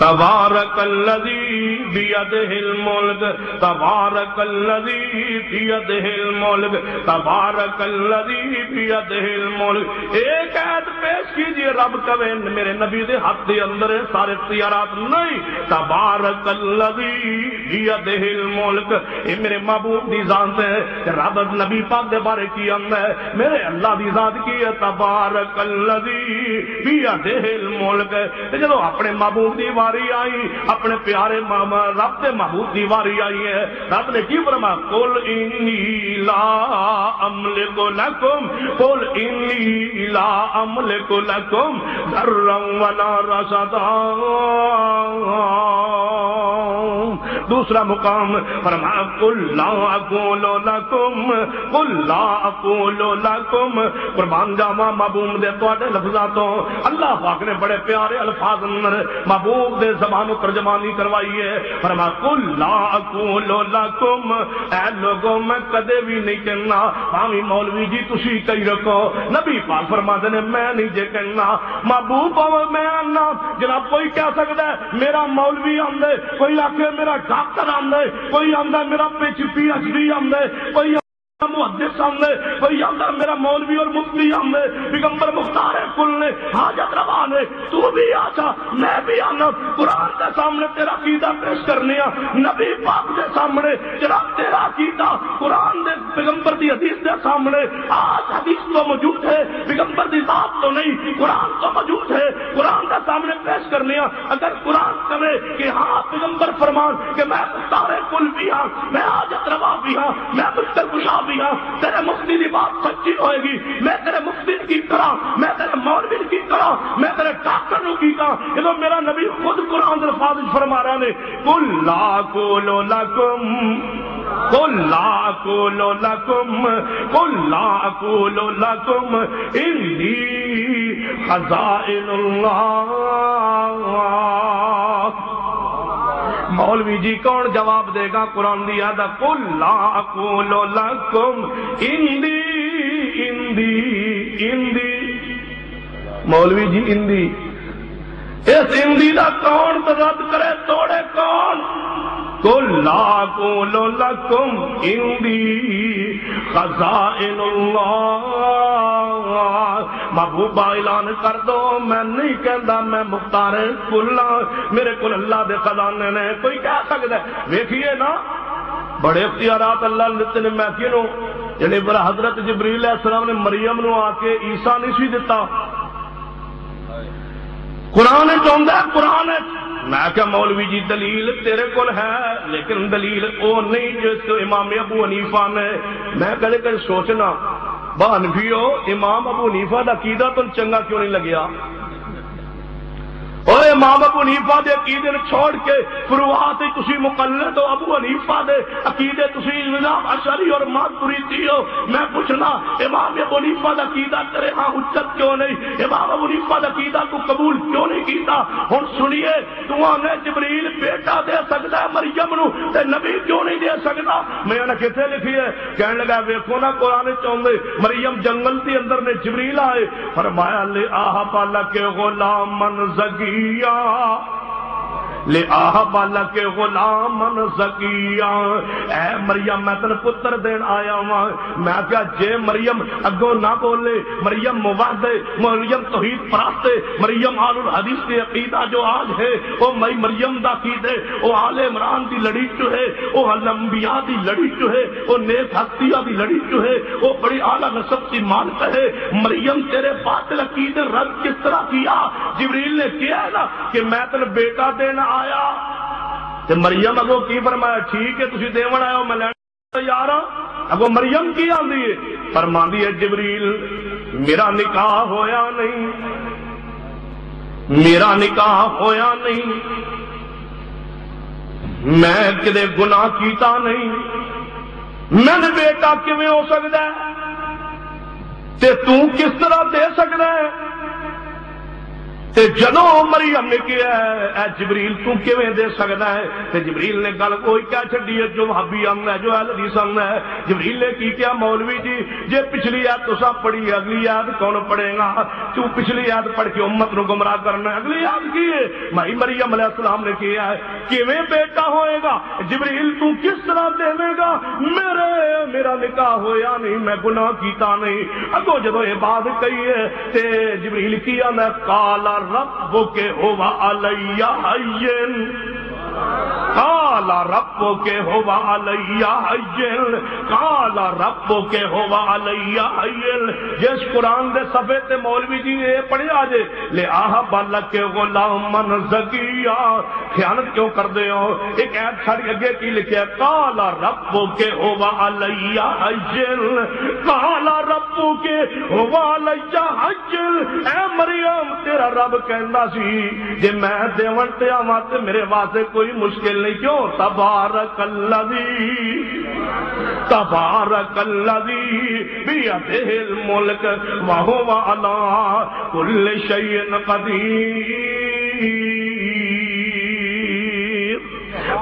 تبارک الذی بیدہ الملک تبارک الذی بیدہ الملک تبارک الذی بیدہ الملک۔ ایک عید پیش کیجئے، رب کہے میرے نبی دے ہاتھ دے اندر سارے اختیارات نہیں، تبارک الذی بیدہ الملک، یہ میرے محبوب دی ذات ہے، رب نبی پاک دے بارے کی ہے، میرے اللہ دی ذات کی ہے، تبارک الذی بیدہ الملک۔ جب اپنے محبوب دی واری آئی، اپنے پیارے رب دے محبوب دی واری آئی ہے، رب نے کی فرمایا قل انی لا املک لکم قل انی لا املک لکم ضرا ولا رشدا۔ دوسرا مقام فرمایا قل لا اقول لکم قل لا اقول لکم، قربان جاواں محبوب دے تواڈے لفظاتوں، اللہ پاک نے بڑے پیارے الفاظ اندر محبوب دے زبانوں ترجمانی کروائی ہے، فرمایا قل لا اقول لکم، اے لوگوں میں کدے بھی نہیں کہنا، بھاویں مولوی جی تسی کہی رکھو، نبی پاک فرماتے نے میں نہیں جے کہنا، محبوب میں آنا جناب کوئی کہہ سکتا ہے میرا مولوی آندے، کوئی آکھے میرا ڈاکٹر آندے، کوئی آندہ میرا پی ایچ ڈی آندے، کوئی محدث آمدے، کوئی آمدہ میرا مولوی اور مفتی آمدے، پیغمبر مختار کل نے حاجت روا نے، تو بھی آجا میں بھی آنا، قرآن کے سامنے تیرا عقیدہ پیش کرنے، نبی پاک کے سامنے جناب تیرا عقیدہ، قرآن دے پیغمبر دی حدیث دے سامنے، آج حدیث تو موجود ہے، پیغمبر دی ذات تو نہیں، قرآن تو موجود ہے، قرآن کے سامنے پیش کرنے۔ اگر قرآن کرے کہ ہاں پیغمبر فرمان کہ میں مختار کل بھی ہاں، میں حاجت روا بھی ہاں، میں مشکل کشا بھی ہاں، تیرے مفتی کی بات سچی ہوئے گی، میں تیرے مفتی کی کرا، میں تیرے مولوی کی کرا، میں تیرے ڈاکٹر کی کرا۔ یہ تو میرا نبی خود قرآن الفاظ فرما رہا نے قل لا اقول لکم، قل لا اقول لکم، قل لا اقول لکم انی خزائن اللہ۔ مولوی جی کون جواب دے گا قرآن دی آدھا قل لا اقول لکم انی اندی اندی، مولوی جی اندی، اس اندی دا کون رد کرے توڑے کون؟ قل لا اقول لکم اندی خزائن اللہ، محبوبہ اعلان کر دو میں نہیں کہندا میں مختار کل ہاں، میرے کول اللہ دے خزانے نے۔ کوئی کہہ سکتا ہے ویکھیے نا بڑے اختیارات اللہ نے دیتے نے محکینوں، یعنی برا حضرت جبریل علیہ السلام نے مریم نو آ کے عیسیٰ نہیں سی دیتا، قرآن چاہتا ہے قرآن۔ میں کہا مولوی جی دلیل تیرے کول ہے لیکن دلیل او نہیں جس کو امام ابو حنیفہ نے۔ میں کہے کہ سوچنا بانفیو امام ابو حنیفہ دا عقیدہ تو چنگا کیوں نہیں لگیا؟ اور امام ابو حنیفہ دے عقیدے چھوڑ کے فروعات تسی مقلد ہو، ابو حنیفہ دے عقیدے تسی امام اشعری اور ماتریدی ہو۔ میں پوچھنا امام ابو حنیفہ دا عقیدہ تیرے ہاں حجت کیوں نہیں؟ امام ابو حنیفہ دا عقیدہ تو قبول کیوں نہیں کیتا؟ ہن سنیے تو نے جبریل بیٹا دے سکدا ہے مریم نو تے نبی کیوں نہیں دے سکدا؟ میں نے کتے لکھی ہے؟ کہنے لگا ویکھو نا قرآن چاہندے مریم جنگل دے اندر نے جبریل آئے فرمایا لے آہ بالا کے غلامن زکی لے آہ بالا کے غلامن زکیہ، اے مریم میں تن پتر دین آیا ہوں۔ میں کیا جے مریم اگوں نہ بولے، مریم موحد ہے، مریم توحید پرست ہے، مریم آل الحدیث کی عقیدہ جو آج ہے وہ مریم دا عقیدہ وہ آل عمران دی لڑی جو ہے، وہ انبیاء دی لڑی جو ہے، وہ نیک ہستیاں دی لڑی جو ہے، وہ بڑی اعلیٰ نسب کی مالک ہے۔ مریم تیرے باطل عقیدے رد کس طرح کیا؟ جبریل نے کیا ہے نا کہ میں تن بیٹا دینا آیا تے مریم اگو کی فرمایا ٹھیک ہے تسی دیون آئے ہو میں لینا تیار ہاں۔ اگو مریم کی آندی ہے فرماندی ہے جبریل میرا نکاح ہویا نہیں، میرا نکاح ہویا نہیں، میں کدے گناہ کیتا نہیں، میں نے بیٹا کیویں ہو سکتا ہے تے تو کس طرح دے سکتا ہے؟ تے جدو مریم نے کیا ہے اے جبریل تو کیویں دے سکتا ہے؟ تے جبریل نے گل کوئی کیا چھڈی ہے جو وہابی ہے جو اہل حدیث ہے۔ جبریل نے کی کیا مولوی جی جے پچھلی آیت تساں پڑھی اگلی آیت کون پڑھے گا؟ تو پچھلی آیت پڑھ کے امت نو گمراہ کرنا ہے، اگلی آیت کی ہے بھائی مریم علیہ السلام نے کیا ہے کیویں بیٹا ہوئے گا؟ جبریل تو کس طرح دے گا؟ میرا نکاح ہویا نہیں، میں گناہ کیتا نہیں۔ اگو جدو یہ بات کہی ہے تے جبریل کیا میں کالا ربک ہوا علیہ حین، قال ربک ہوا علیہ حین، قال ربک ہوا علیہ حین۔ جس قرآن دے صفحے تے مولوی جی یہ پڑھیا جے لے آہ بالک غلامن زکیہ، خیانت کیوں کر دے ہو؟ ایک ایت چھڑ اگے کی لکھیا قال ربک ہوا علیہ حین، قال ربک ہوا علیہ حین۔ اے مریم تیرا رب کہندا سی جے میں دیون تے آواں تے میرے واسطے کوئی مشکل نہیں، کیوں؟ تبارک الذی، تبارک الذی بیدہ الملک وہو علی کل شیء قدیر۔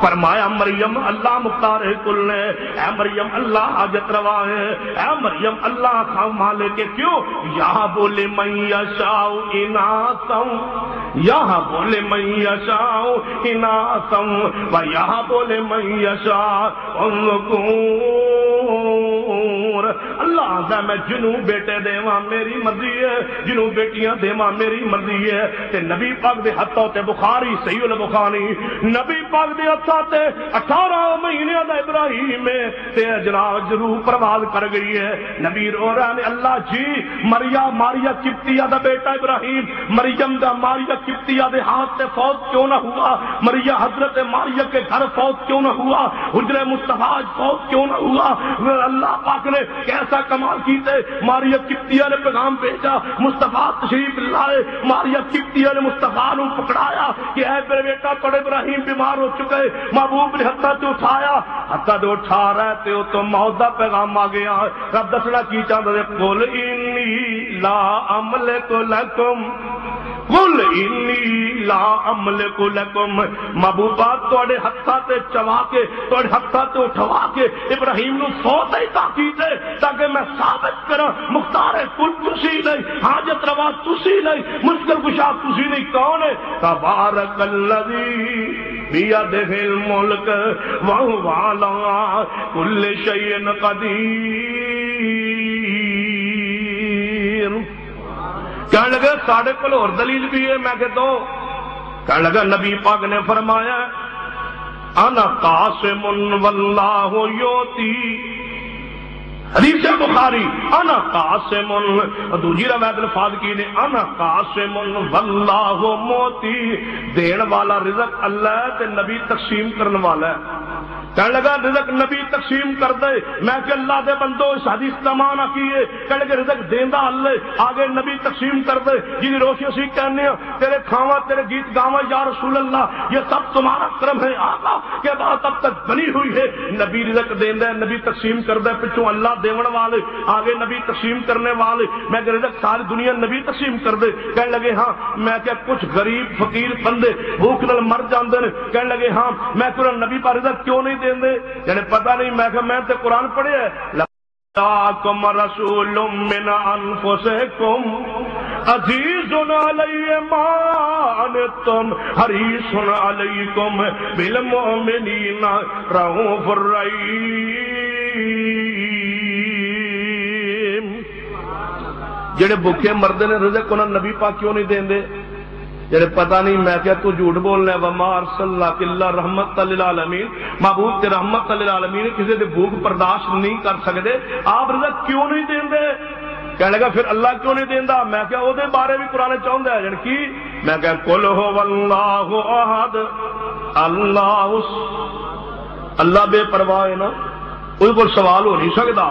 فرمایا مریم اللہ مختار کل ہے، اے مریم اللہ حاجت روا ہے، اے مریم اللہ کا مالک ہے۔ کیوں؟ یہاں بولے من یشاء اناثا، یہاں بولے من یشاء اناثا و یہاں بولے من یشاء الذکور۔ اللہ آتا میں جنوں بیٹے دیواں میری مرضی ہے، جنوں بیٹیاں دیواں میری مرضی ہے۔ تے نبی پاک دے ہتھوں تے بخاری صحیح البخاری نبی پاک دے ہتھوں تے 18 مہینے دا ابراہیم ہے تے جناب ضرور پرواز کر گئی ہے۔ نبی رو رہا نے اللہ جی ماریا قبطیہ دا بیٹا ابراہیم مریم دا ماریا قبطیہ دے ہاتھ تے فوت کیوں نہ ہوا، مریا حضرت ماریا کے گھر فوت کیوں نہ ہوا، حجرہ مصطفیٰ فوت کیوں نہ ہوا۔ اللہ پاک نے کیسا کمال کیتے، ماریا قبطیہ نے پیغام بھیجا، مصطفیٰ تشریف لائے، ماریا قبطیہ نے مصطفیٰ نو پکڑایا کہ اے میرے بیٹا تھوڑے ابراہیم بیمار ہو چکے، محبوب نے ہتھا تے اٹھایا، ہتھا تے اٹھا رہا تے او تو موت دا پیغام آ گیا۔ رب دسنا کی چاہتا ہے قل انی لا املک لکم، قل انی لا املک لکم، محبوبہ تھوڑے ہتھا تے چوا کے تھوڑے ہتھا تے اٹھوا کے ابراہیم نو فوت ہی تاکید ہے تاکہ میں ثابت کرا مختار کل تسی نہیں، حاجت روا تسی نہیں، مشکل کشا تسی نہیں۔ کون ہے؟ تبارک الذی بیدہ الملک وہو علی کل شیء قدیر۔ کہنے لگا ساڑھے کل اور دلیل بھی ہے، میں کہتا ہوں کہنے لگا نبی پاک نے فرمایا انا قاسم واللہ یوتی، حدیث بخاری انا قاسم، دوسری روایت الفاظ کی نے انا قاسم واللہ موتی، دین والا رزق اللہ تے نبی تقسیم کرنے والا ہے۔ کہنے لگا رزق نبی تقسیم کر دے، میں کہ اللہ دے بندو اس حدیث کا معنی کیے، کہنے لگے رزق دیندا اللہ آگے نبی تقسیم کر دے، جن روشی اسی کہنے ہیں تیرے کھاواں تیرے گیت گاواں یا رسول اللہ یہ سب تمہارا کرم ہے آقا کہ بات اب تک بنی ہوئی ہے۔ نبی رزق دیندا ہے، نبی تقسیم کر دے، پچھوں اللہ دیون والے آگے نبی تقسیم کرنے والے، میں کہ رزق ساری دنیا نبی تقسیم کر دے۔ کہنے لگے ہاں، میں کہ کچھ غریب فقیر بندے بھوک نال مر جاندے نے، کہنے لگے ہاں، میں کہ نبی پر رزق کیوں نہیں دے دے، یعنی پتہ نہیں، میں کہ میں تے قرآن پڑھیا ہے لَاكُمْ رَسُولٌ مِّنْ أَنفُسِكُمْ عَزِيزٌ عَلَيْهِ مَا عَنِتُّمْ حَرِيصٌ عَلَيْكُمْ بِالْمُؤْمِنِينَ رَءُوفٌ رَحِيمٌ۔ جڑے بھوکے مردے نے رزق انہاں نبی پاک کیوں نہیں دیندے، جڑے پتہ نہیں، میں کیا تو جھوٹ بولنا ہے، وما ارسلناک الا رحمت للعالمین، محبوب تے رحمت للعالمین کسی دے بھوک برداشت نہیں کر سکتے، آپ رزق کیوں نہیں دیندے؟ کہنے لگا پھر اللہ کیوں نہیں دیندا، میں کیا او دے بارے بھی قرآن چاہندا ہے، یعنی کی میں کیا قل هو اللہ احد، اللہ بے پرواہ ہے نا، کوئی کوئی سوال ہو نہیں سکتا۔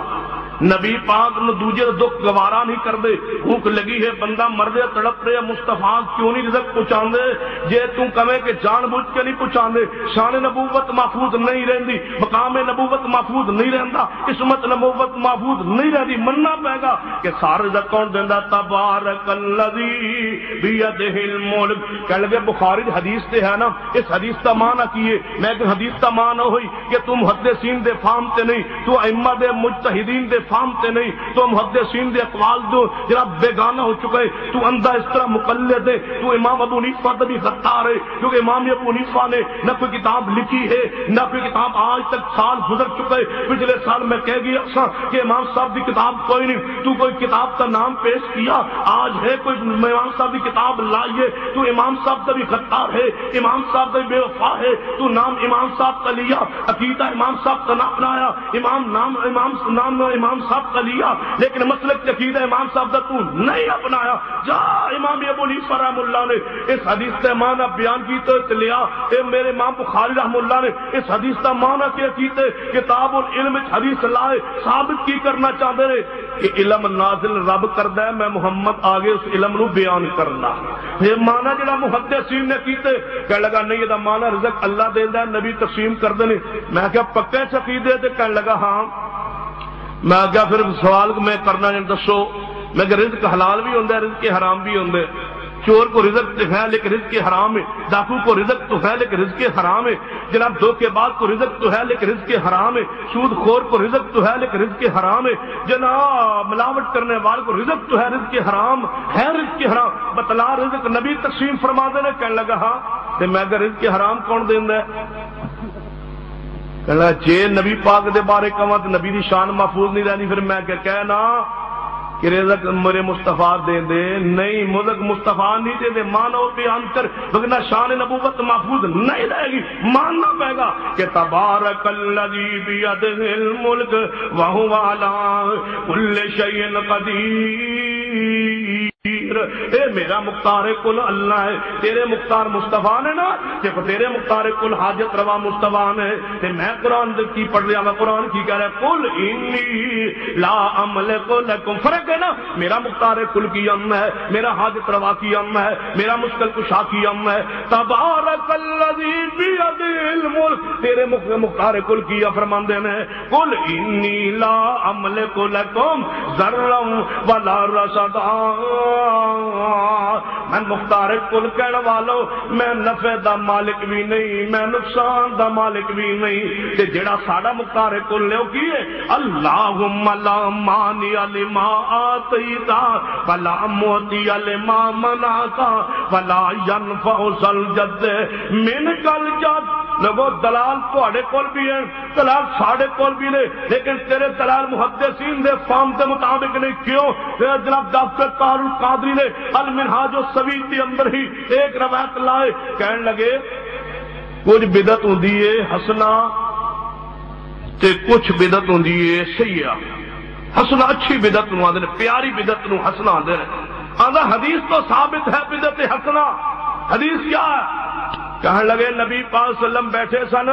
نبی پاک نو دوجے دکھ گوارا نہیں کر دے، بھوک لگی ہے بندہ مردے تڑپ رہے، مصطفیٰ کیوں نہیں رزق پہنچان دے؟ جے تم کہے کہ جان بوجھ کے نہیں پہنچان دے، شان نبوت محفوظ نہیں رہندی، مقام نبوت محفوظ نہیں رہندا، عصمت نبوت محفوظ نہیں رہندی، مننا پائے گا کہ سارا رزق کون دیندا؟ تبارک الذی بیدہ الملک۔ کہنے لگے بخاری حدیث تے ہے نا، اس حدیث کا معنی کیے، میں کہ حدیث کا معنی ہوئی کہ تم محدثین دے فہم تے نہیں، تو ائمہ دے مجتہدین دے فامتے نہیں، تو محدثین دے اقوال دو جناب بیگانہ ہو چکے، تو اندھا اس طرح مقلد ہے، تو امام ابو حنیفہ بھی غدار ہے، کیونکہ امام ابو حنیفہ نے نہ کوئی کتاب لکھی ہے، نہ کوئی کتاب آج تک سال گزر چکے، پچھلے سال میں کہہ گیا کہ امام صاحب کی کتاب کوئی نہیں، تو کوئی کتاب کا نام پیش کیا، آج ہے کوئی امام صاحب کی کتاب لائیے، تو امام صاحب کا بھی غدار ہے، امام صاحب کا بھی بے وفا ہے، تو نام امام صاحب کا لیا، عقیدہ امام صاحب کا نام اپنایا، امام صاحب کا لیا، لیکن مسلک کی عقیدہ امام صاحب کا تو نہیں اپنایا۔ جا امام ابو حنیفہ رحم اللہ نے اس حدیث کا معنی بیان کی تو لیا، اے میرے امام بخاری رحم اللہ نے اس حدیث کا معنی کیا کیتے، کتاب العلم حدیث لائے، ثابت کی کرنا چاہتے رہے کہ علم نازل رب کردا ہے، میں محمد آگے اس علم نو بیان کرنا۔ یہ معنی جڑا محدثین نے کیتے، کہنے لگا نہیں یہ معنی رزق اللہ دیندا ہے، نبی تقسیم کردے نے۔ میں کہا پکے عقیدے تے؟ کہنے لگا ہاں۔ میں کیا پھر سوال میں کرنا ہے، دسو میں کہ رزق حلال بھی ہوتا ہے، رزق حرام بھی ہوتا ہے، چور کو رزق تو ہے لیکن رزق حرام ہے، ڈاکو کو رزق تو ہے لیکن رزق حرام ہے، جناب دھوکے باز کو رزق تو ہے لیکن رزق حرام ہے، سود خور کو رزق تو ہے لیکن رزق حرام ہے، جناب ملاوٹ کرنے والے کو رزق تو ہے، رزق حرام ہے، رزق حرام بتلا رزق نبی تقسیم فرما دے۔ کہنے لگا ہاں، میں کہ رزق حرام کون دیندا ہے؟ کہنا جے نبی پاک دے بارے کہاں تو نبی دی شان محفوظ نہیں رہنی، پھر میں کیا کہنا کہ رزق میرے مصطفیٰ دے دے، نہیں ملک مصطفیٰ نہیں دے دے، مانو بیان کر، وگرنہ شان نبوت محفوظ نہیں رہے گی، ماننا پڑے گا کہ تبارک الذی بیدہ الملک وہو علی کل شیء قدیر۔ اے میرا مختار کل اللہ ہے، تیرے مختار مصطفیٰ نے نا، کہ تیرے مختار کل حاجت روا مصطفیٰ نے، تے میں قرآن کی پڑھ رہا، میں قرآن کی کہہ رہا قل انی لا املک لکم، فرق ہے نا، میرا مختار کل کی ام ہے، میرا حاجت روا کی ام ہے، میرا مشکل کشا کی ام ہے، تبارک الذی بیدہ الملک، تیرے مختار کل کی فرماندے نے قل انی لا املک لکم ذرا ولا رشدا، میں مختار کل کہنے والوں میں نفع دا مالک بھی نہیں، میں نقصان دا مالک بھی نہیں، تے جڑا ساڈا مختار کل نے کی ہے اللہم لا مانی لما آتیت ولا معطی لما منعت ولا ينفع ذا الجد منک الجد۔ لوگو دلال تواڈے کول بھی ہیں، دلال ساڈے کول بھی نے، لیکن تیرے دلال محدثین دے فہم دے مطابق نہیں، کیوں؟ جناب ڈاکٹر طاہر القادری نے المنہاج الصویت کے اندر ہی ایک روایت لائے، کہنے لگے کچھ بدعت ہوندی ہے حسنہ تے کچھ بدعت ہوندی ہے سیئہ۔ حسنہ اچھی بدعت نو آندے نے، پیاری بدعت نو حسنہ آندے نے، آندہ حدیث تو ثابت ہے بدعت حسنہ، حدیث کیا ہے؟ کہنے لگے نبی پاک صلی اللہ علیہ وسلم بیٹھے سن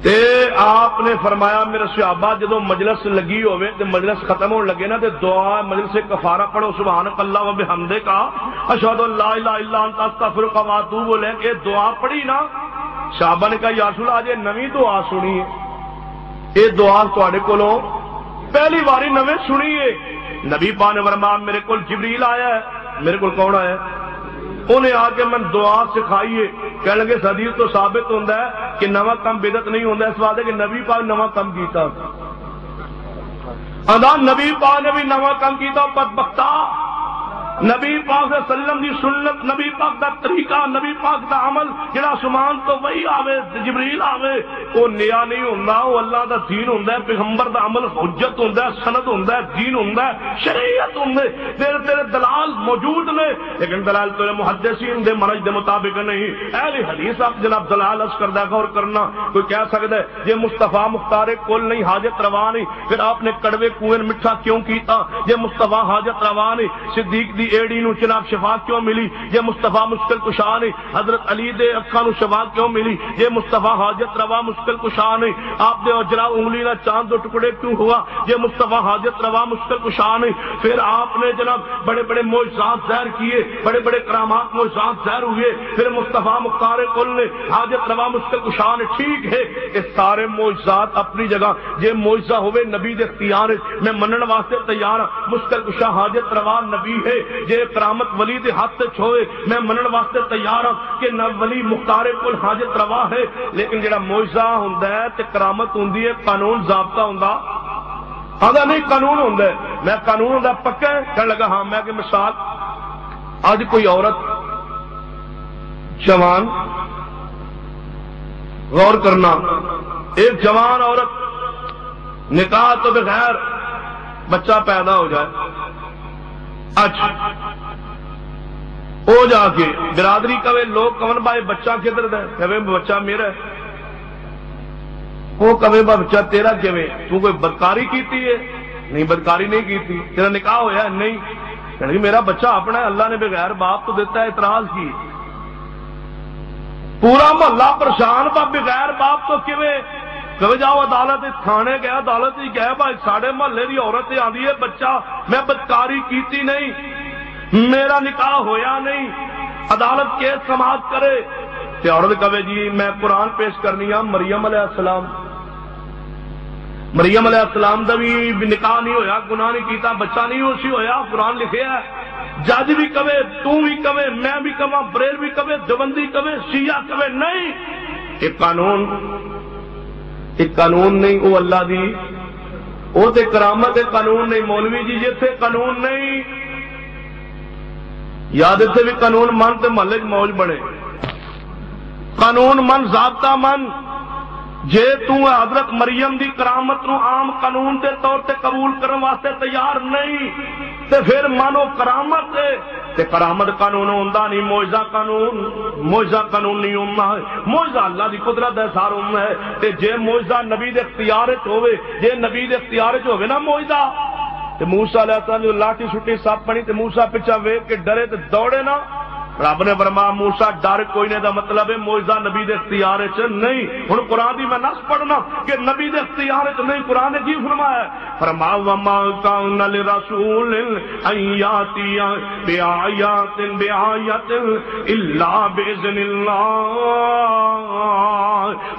تے آپ نے فرمایا میرے صحابہ جدو مجلس لگی ہوئے تے مجلس ختم ہونے لگے نا تے دعا مجلس کفارہ پڑھو سبحانک اللہ و بحمدہ کا اشہد ان لا الہ الا انت استغفرک و اتوب الیک، یہ دعا پڑھی نا، صحابہ نے کہا یا رسول اللہ آج نویں دعا سنی ہے، یہ دعا تواڈے کولوں پہلی باری نویں سنی ہے۔ نبی پاک نے فرمایا میرے کول جبریل آیا ہے، میرے کول کون آیا ہے؟ انہیں آ کے میں دعا سکھائیے، کہنے لگے حدیث تو ثابت ہوتا ہے کہ نواں کم بدعت نہیں ہوتا، اس واسطے کہ نبی پاک نواں کم کیتا، نبی پاک نے بھی نواں کم کیتا، بدبختہ نبی پاک صلی اللہ علیہ وسلم دی سنت، نبی پاک دا طریقہ، نبی پاک دا عمل جڑا آسمان تو وہی آوے جبریل آوے، وہ نیا نہیں ہوندا، وہ اللہ دا دین ہوندا ہے، پیغمبر دا عمل حجت ہوندا ہے، سند ہوندا ہے، دین ہوندا ہے، شریعت ہوندا ہے، تیرے دلال موجود نے، لیکن دلال تیرے محدثین دے منہج دے مطابق نہیں۔ اہل حدیث آپ جناب دلال عرض کردہ غور کرنا، کوئی کہہ سکتا ہے یہ مصطفیٰ مختار کل نہیں، حاجت روا نہیں، پھر آپ نے کڑوے کنویں میٹھا کیوں کیتا؟ یہ مصطفیٰ حاجت روا نہیں، صدیق دی ایڑی نو جناب شفا کیوں ملی؟ یہ مصطفیٰ مشکل کشا نہیں، حضرت علی دے اکھاں نو شفا کیوں ملی؟ یہ مصطفیٰ حاجت روا مشکل کشا نہیں، آپ دے اجرا انگلی نہ چاند دو ٹکڑے کیوں ہوا؟ یہ مصطفیٰ حاجت روا مشکل کشا نہیں، پھر آپ نے جناب بڑے بڑے معجزات ظاہر کیے، بڑے بڑے کرامات معجزات ظاہر ہوئے، پھر مصطفیٰ مختار کل نے حاجت روا مشکل کشا نے، ٹھیک ہے کہ سارے معجزات اپنی جگہ، یہ معجزہ ہوئے نبی دے اختیار میں منن واسطے تیار ہاں، مشکل کشا حاجت روا نبی ہے، یہ کرامت ولی دے ہاتھ سے چھوئے میں منن واسطے تیار ہوں کہ نہ ولی مختار کل حاجت روا ہے، لیکن جڑا معجزہ ہوندا ہے تے کرامت ہوندی ہے، قانون ضابطہ ہوندا آدھا نہیں، قانون ہوندا ہے، میں قانون ہوندا پکا ہے، کہنے لگا ہاں میں کہ مثال آج کوئی عورت جوان، غور کرنا، ایک جوان عورت نکاح تو بغیر بچہ پیدا ہو جائے، اچھا وہ جا کے برادری کہے لوگ کون بھائی بچہ کدھر دے، کہے بچہ میرا ہے، وہ کہے بچہ تیرا کیویں، تو کوئی بدکاری کیتی ہے؟ نہیں بدکاری نہیں کیتی، تیرا نکاح ہویا ہے؟ نہیں، کہ میرا بچہ اپنا ہے، اللہ نے بغیر باپ تو دیتا ہے، اعتراض کی، پورا محلہ پریشان با بغیر باپ تو کیویں؟ کہ جاؤ عدالت تھانے گیا، عدالت ہی گیا بھائی ساڑھے محلے دی عورت آندی ہے بچہ، میں بدکاری کیتی نہیں، میرا نکاح ہویا نہیں، عدالت کیس سماعت کرے، تے عورت کہے جی میں قرآن پیش کرنی ہاں مریم علیہ السلام، مریم علیہ السلام دا بھی نکاح نہیں ہویا، گناہ نہیں کیتا، بچہ نہیں اسی ہویا، قرآن لکھے ہے، جج بھی کہے، تو بھی کہے، میں بھی کہاں، بریل بھی کہے، دیوبندی کہے، شیعہ کہے، نہیں، ایک قانون نہیں، وہ اللہ دی وہ تے کرامت ہے، قانون نہیں، مولوی جی جیسے قانون نہیں، یاد اتنے بھی قانون من تے محلے موج بڑے، قانون من ضابطہ من، جے تو حضرت مریم دی کرامت نو عام قانون دے طور تے قبول کرن واسطے تیار نہیں تے پھر مانو کرامت ہے تے کرامت قانون ہوندا نہیں، معجزہ قانون نہیں ہوندا ہے، معجزہ اللہ دی قدرت دا اظہار ہوندا ہے۔ تے جے معجزہ نبی دے اختیار وچ ہوے، جے نبی دے اختیار وچ ہوے نا معجزہ تے موسیٰ علیہ السلام جو لاٹھی سٹی سپ بنی تے موسیٰ پیچھے ویکھ کے ڈرے تے دوڑے نا، رب نے فرمایا موسیٰ ڈر کوئی نہیں، دا مطلب ہے معجزہ نبی دے اختیار وچ نہیں۔ ہن قرآن دی میں نص پڑھنا کہ نبی دے اختیار وچ نہیں، قرآن نے کی فرمایا؟ فرمایا وما کان لرسول ان یاتی بآیات الا باذن اللہ۔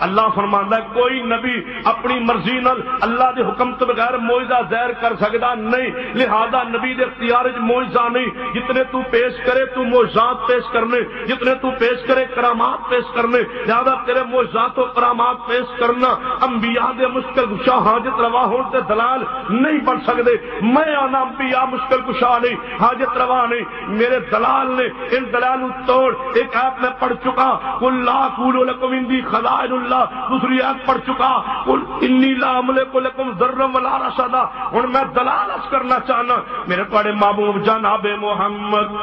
اللہ فرماندا ہے کوئی نبی اپنی مرضی نال اللہ دے حکم تو بغیر معجزہ ظاہر کر سکدا نہیں، لہذا نبی دے اختیار وچ معجزہ نہیں۔ جتنے تو پیش کرے تو معجزات پیش کرنے، جتنے تو پیش کرے کرامات پیش کرنے، لہذا تیرے معجزات و کرامات پیش کرنا انبیاء دے مشکل کشا حاجت روا ہون تے دلال نہیں بن سکتے۔ میں آنا انبیاء مشکل کشا نہیں، حاجت روا نہیں، میرے دلال نے ان دلالوں توڑ ایک آیت میں پڑھ چکا قل لا اقول لکم عندی خزائن اللہ، دوسری آیت پڑھ چکا قل انی لا املک لکم ضرا ولا رشدا۔ ہن میں دلالت کرنا چاہنا میرے بڑے محبوب جناب محمد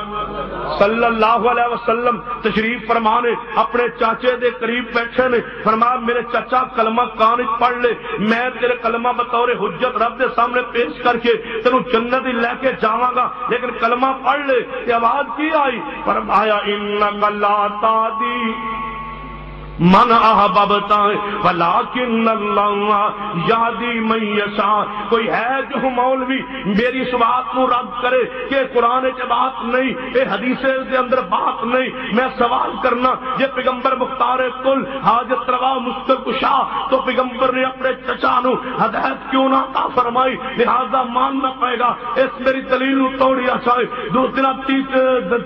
صلی اللہ علیہ وسلم تشریف فرمانے اپنے چاچے دے قریب بیٹھے نے، فرمایا میرے چچا کلمہ کان پڑھ لے، میں تیرے کلمہ بطور حجت رب دے سامنے پیش کر کے تینوں جنت لے کے جاواں گا، لیکن کلمہ پڑھ لے۔ یہ آواز کی آئی؟ فرمایا انک لا تہدی من احببت ولکن اللہ یہدی من یشاء۔ کوئی ہے جو مولوی میری اس بات کو رد کرے کہ قرآن چ بات نہیں، اے حدیث دے اندر بات نہیں، میں سوال کرنا یہ پیغمبر مختار کل حاجت روا مشکل کشا تو پیغمبر نے اپنے چچا نو ہدایت کیوں نہ عطا فرمائی؟ لہذا ماننا پائے گا۔ اس میری دلیل نو توڑیا چاہے دو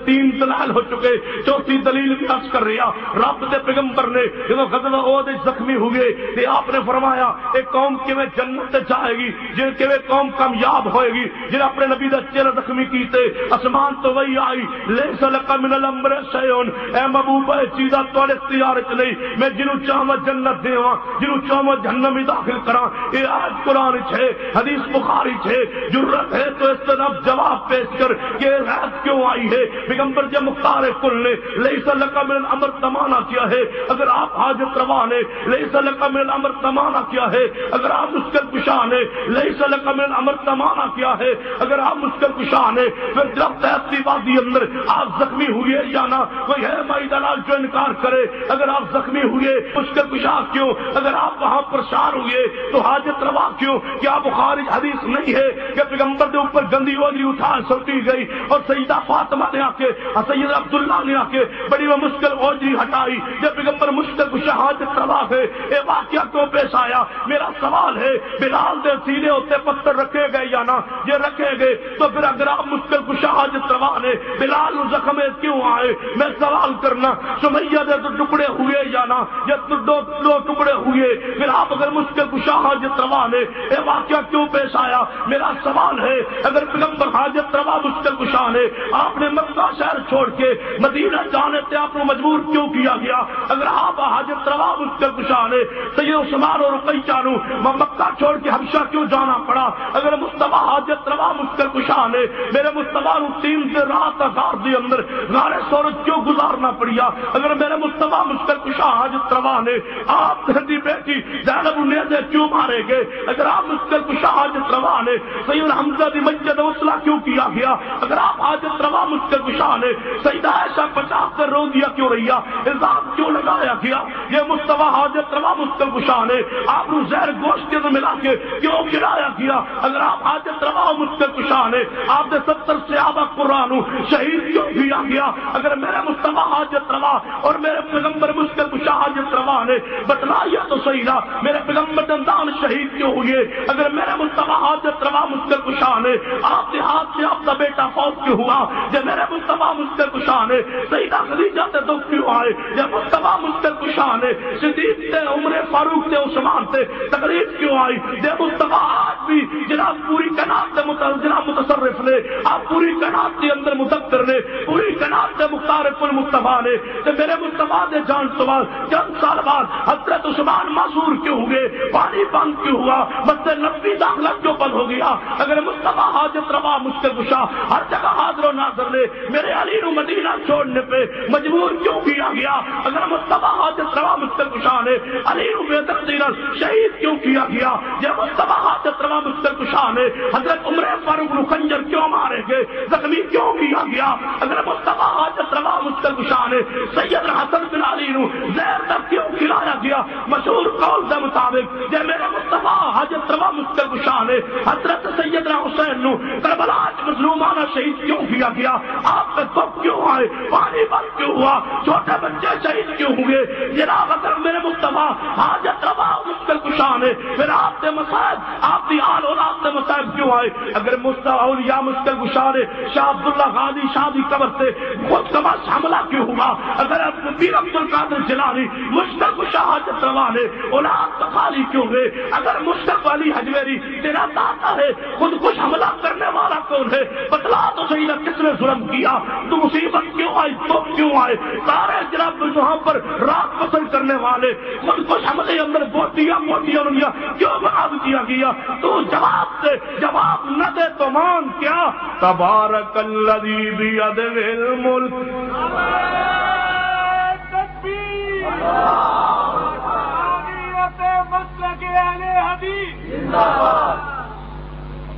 تین دلائل ہو چکے، چوتھی دلیل بھی عرض کر رہا رب دے پیغمبر نے جب غزوہ احد زخمی ہوئے تو آپ نے فرمایا ایک قوم کیویں جنت جائے گی، جن کیویں قوم کامیاب ہوئے گی جن اپنے نبی دا چہرہ زخمی کیتے، آسمان تو وہی آئی لیس لک من الامر شیء، اے محبوب اے چیزاں تواڈے اختیار وچ نہیں، میں جنوں چاہواں جنت دیواں، جنوں چاہواں جہنم میں داخل کراں۔ یہ آج قرآن وچ ہے، حدیث بخاری وچ ہے، ضرورت ہے تو اس طرح جواب پیش کر کہ رات کیوں آئی ہے؟ پیغمبر جب مختار کل نے لیس لک من الامر تمانا کیا ہے، اگر آپ حاجت روا نے لیس لک من الامر تمانا کیا ہے، اگر آپ مشکل کشا نے لیس لک من الامر تمانا کیا ہے، اگر آپ مشکل کشا نے پھر جب تیسری وادی اندر آپ زخمی ہوئے یا نہ، کوئی ہے بھائی دلال جو انکار کرے؟ اگر آپ زخمی ہوئے مشکل کشا کیوں؟ اگر آپ وہاں پریشان ہوئے تو حاجت روا کیوں؟ کیا بخاری حدیث نہیں ہے کہ پیغمبر کے اوپر گندی اوجری اٹھا سوٹی گئی اور سیدہ فاطمہ نے آ کے سید عبداللہ نے آ کے بڑی وہ مشکل اوجری ہٹائی؟ جب پیغمبر مشکل کچھ حاجت روا ہے، یہ واقعہ کیوں پیش آیا؟ میرا سوال ہے بلال دے سینے ہوتے پتھر رکھے گئے یا نہ؟ یہ رکھے گئے تو پھر اگر آپ مشکل کچھ حاجت روا نے بلال زخم کیوں آئے؟ میں سوال کرنا سمیہ دے تو ٹکڑے ہوئے یا نہ؟ یہ دو ٹکڑے ہوئے، پھر آپ اگر مشکل کچھ حاجت روا نے یہ واقعہ کیوں پیش آیا؟ میرا سوال ہے اگر پیغمبر حاجت روا مشکل کشا نے آپ نے مکہ شہر چھوڑ کے مدینہ جانے سے آپ کو مجبور کیوں کیا گیا؟ اگر آپ حاجت روا مشکل کشا نے سید عثمان اور رقیہ نو مکہ چھوڑ کے حبشہ کیوں جانا پڑا؟ اگر مصطفیٰ حاجت روا مشکل کشا نے میرے مصطفیٰ نو 3 دن رات غار دے اندر غار سورج کیوں گزارنا پڑیا؟ اگر میرے مصطفیٰ مشکل کشا حاجت روا نے آپ دی بیٹی زینب نیزے کیوں مارے گئے؟ اگر آپ مشکل کشا حاجت روا نے سید حمزہ دی مسجد وصلہ کیوں کیا گیا؟ اگر آپ حاجت روا مشکل کشا نے سیدہ عائشہ 50 سے رو دیا کیوں رہیا؟ الزام کیوں لگایا گیا؟ یہ مصطفیٰ حاجت روا مشکل کشا نے آپ کو زہر گوشت کے ملا کے کیوں گرایا گیا؟ اگر آپ حاجت روا مشکل کشا نے آپ نے 70 صحابہ قرآن شہید کیوں کیا گیا؟ اگر میرے مصطفیٰ حاجت روا اور میرے پیغمبر مشکل کشا حاجت روا نے بتلایا تو صحیح نہ میرے پیغمبر دندان شہید کیوں ہوئے؟ اگر میرے مصطفیٰ حاجت روا مشکل کشا نے آپ کے ہاتھ سے آپ کا بیٹا فوت کیوں ہوا؟ جب میرے مصطفیٰ مشکل کشا نے سیدہ خدیجہ سے دکھ کیوں آئے؟ جب مصطفیٰ مشکل کشا نے صدیق تے عمر فاروق تے عثمان تے تکلیف کیوں آئی؟ دے مصطفیٰ آج بھی جناب پوری کائنات جناب متصرف نے، آپ پوری کائنات کے اندر مدبر نے، پوری کائنات کے مختار کل مصطفیٰ نے، تے میرے مصطفیٰ دے جان تو بعد چند سال بعد حضرت عثمان معذور کیوں ہوئے؟ پانی بند کیوں ہوا؟ مسجد نبوی داخلہ کیوں بند ہو گیا؟ اگر مصطفیٰ حاجت روا مشکل کشا ہر جگہ حاضر و ناظر نے، میرے علی نو مدینہ چھوڑنے پہ مجبور کیوں کیا گیا؟ اگر مصطفیٰ حاجت روا مشکل کشا نے علی نو بے تقدیرت شہید کیوں کیا گیا؟ جب مصطفیٰ حاجت روا مشکل کشا نے حضرت عمر فاروق نو خنجر کیوں مارے گئے، زخمی کیوں کیا گیا؟ اگر مصطفیٰ حاجت روا مشکل کشا نے سید حسن بن علی نو زہر تک کیوں کھلایا گیا؟ مشہور قول کے مطابق جب میرے مصطفیٰ حاجت روا مشکل کشا نے حضرت سیدنا حسین نو کربلا مظلومانہ شہید کیوں کیا گیا؟ آپ پہ دکھ کیوں آئے؟ پانی بند کیوں ہوا؟ چھوٹے بچے شہید کیوں ہوئے؟ جناب اگر میرے مصطفیٰ حاجت روا مشکل کشا نے پھر آپ کے مصائب آپ کی آل اولاد سے مصائب کیوں آئے؟ اگر مصطفیٰ اولیاء مشکل کشا نے شاہ عبداللہ غازی شاہ کی قبر سے خود کبس حملہ کیوں ہوا؟ اگر پیر عبد القادر جیلانی مشکل کشا حاجت روا نے اولاد خالی کیوں ہوئے؟ اگر مشکل والی حجویری تیرا داتا ہے خود کچھ حملہ کرنے والا کون ہے؟ بتلا تو صحیح نہ کس نے ظلم کیا؟ تو مصیبت کیوں آئی؟ تم کیوں آئے؟ سارے جناب وہاں پر رات پسند کرنے والے خود کچھ حملے اندر بوٹیاں دنیا کیوں بنا دیا گیا؟ تو جواب دے، جواب نہ دے تو مان کیا؟ تبارک الذی بیدہ الملک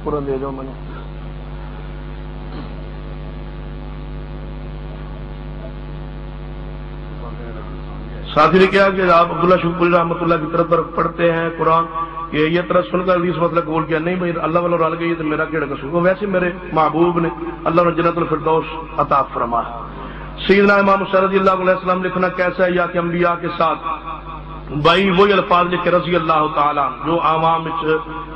پورا دے جاؤ میں نے ساتھی نے کیا کہ آپ عبداللہ شکوری رحمۃ اللہ کی طرف پڑھتے ہیں قرآن کہ یہ طرح سن کر حدیث مطلب قبول کیا؟ نہیں بھائی اللہ والا رل گئی تو میرا کیڑا قصور؟ وہ ویسے میرے محبوب نے اللہ نے جنت الفردوس عطا فرمایا۔ سیدنا امام حسین رضی اللہ علیہ السلام لکھنا کیسا ہے؟ یا کہ انبیاء کے ساتھ بھائی وہی الفاظ لکھے رضی اللہ تعالیٰ جو عوام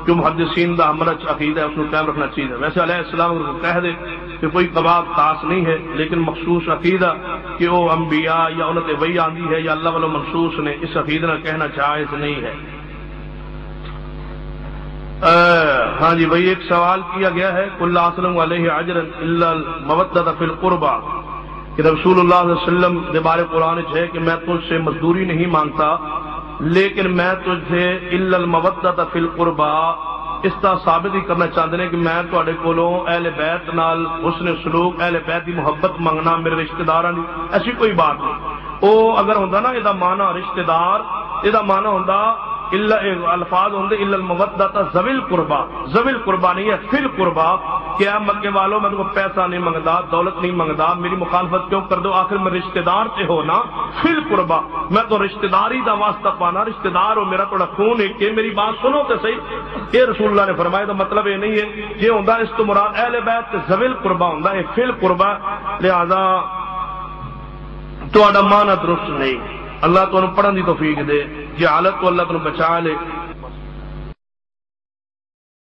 جو محدثین دا عمل عقیدہ ہے اس کو قائم رکھنا چاہیے۔ ویسے علیہ السلام کو کہہ دے کہ کوئی کباب خاص نہیں ہے لیکن مخصوص عقیدہ کہ وہ انبیاء یا انت وہی آندی ہے یا اللہ والوں منصوص نے، اس عقیدہ نہ کہنا جائز نہیں ہے۔ ہاں جی بھائی ایک سوال کیا گیا ہے قل لا اسلم علیہ اجرا الا المودۃ فی القربى کہ رسول اللہ صلی اللہ علیہ وسلم کے بارے قرآن ہے کہ میں تجھ سے مزدوری نہیں مانگتا لیکن میں تجھ سے الا المودۃ فی القربى اس طرح ثابت ہی کرنا چاہتے ہیں کہ میں تواڈے کولوں اہل بیت نال حسن سلوک اہل بیت کی محبت منگنا میرے رشتہ داراں دی، ایسی کوئی بات نہیں۔ او اگر ہوندا نا یہ معنی رشتہ دار، یہ معنی ہوندا الفاظ ہوندے الا المودۃ ذوی القربى، ذوی القربى نہیں ہے فی القربى کہ مکے والوں میں تو پیسہ نہیں منگتا دولت نہیں منگتا میری مخالفت کیوں کر دو؟ آخر میں رشتہ دار تے ہو نا، فی القربى میں تو رشتہ داری دا واسطہ پانا، رشتہ دار ہو میرا تھوڑا خون ہے کہ میری بات سنو تے صحیح۔ یہ رسول اللہ نے فرمایا تو مطلب یہ نہیں ہے یہ ہوندا اس تو مراد اہل بیت ذوی القربى ہوندا ہے فی القربى، لہذا تہاڈا معنی درست نہیں۔ اللہ تمہیں پڑھن دی توفیق دے، جہالت تو اللہ تمہیں بچا لے۔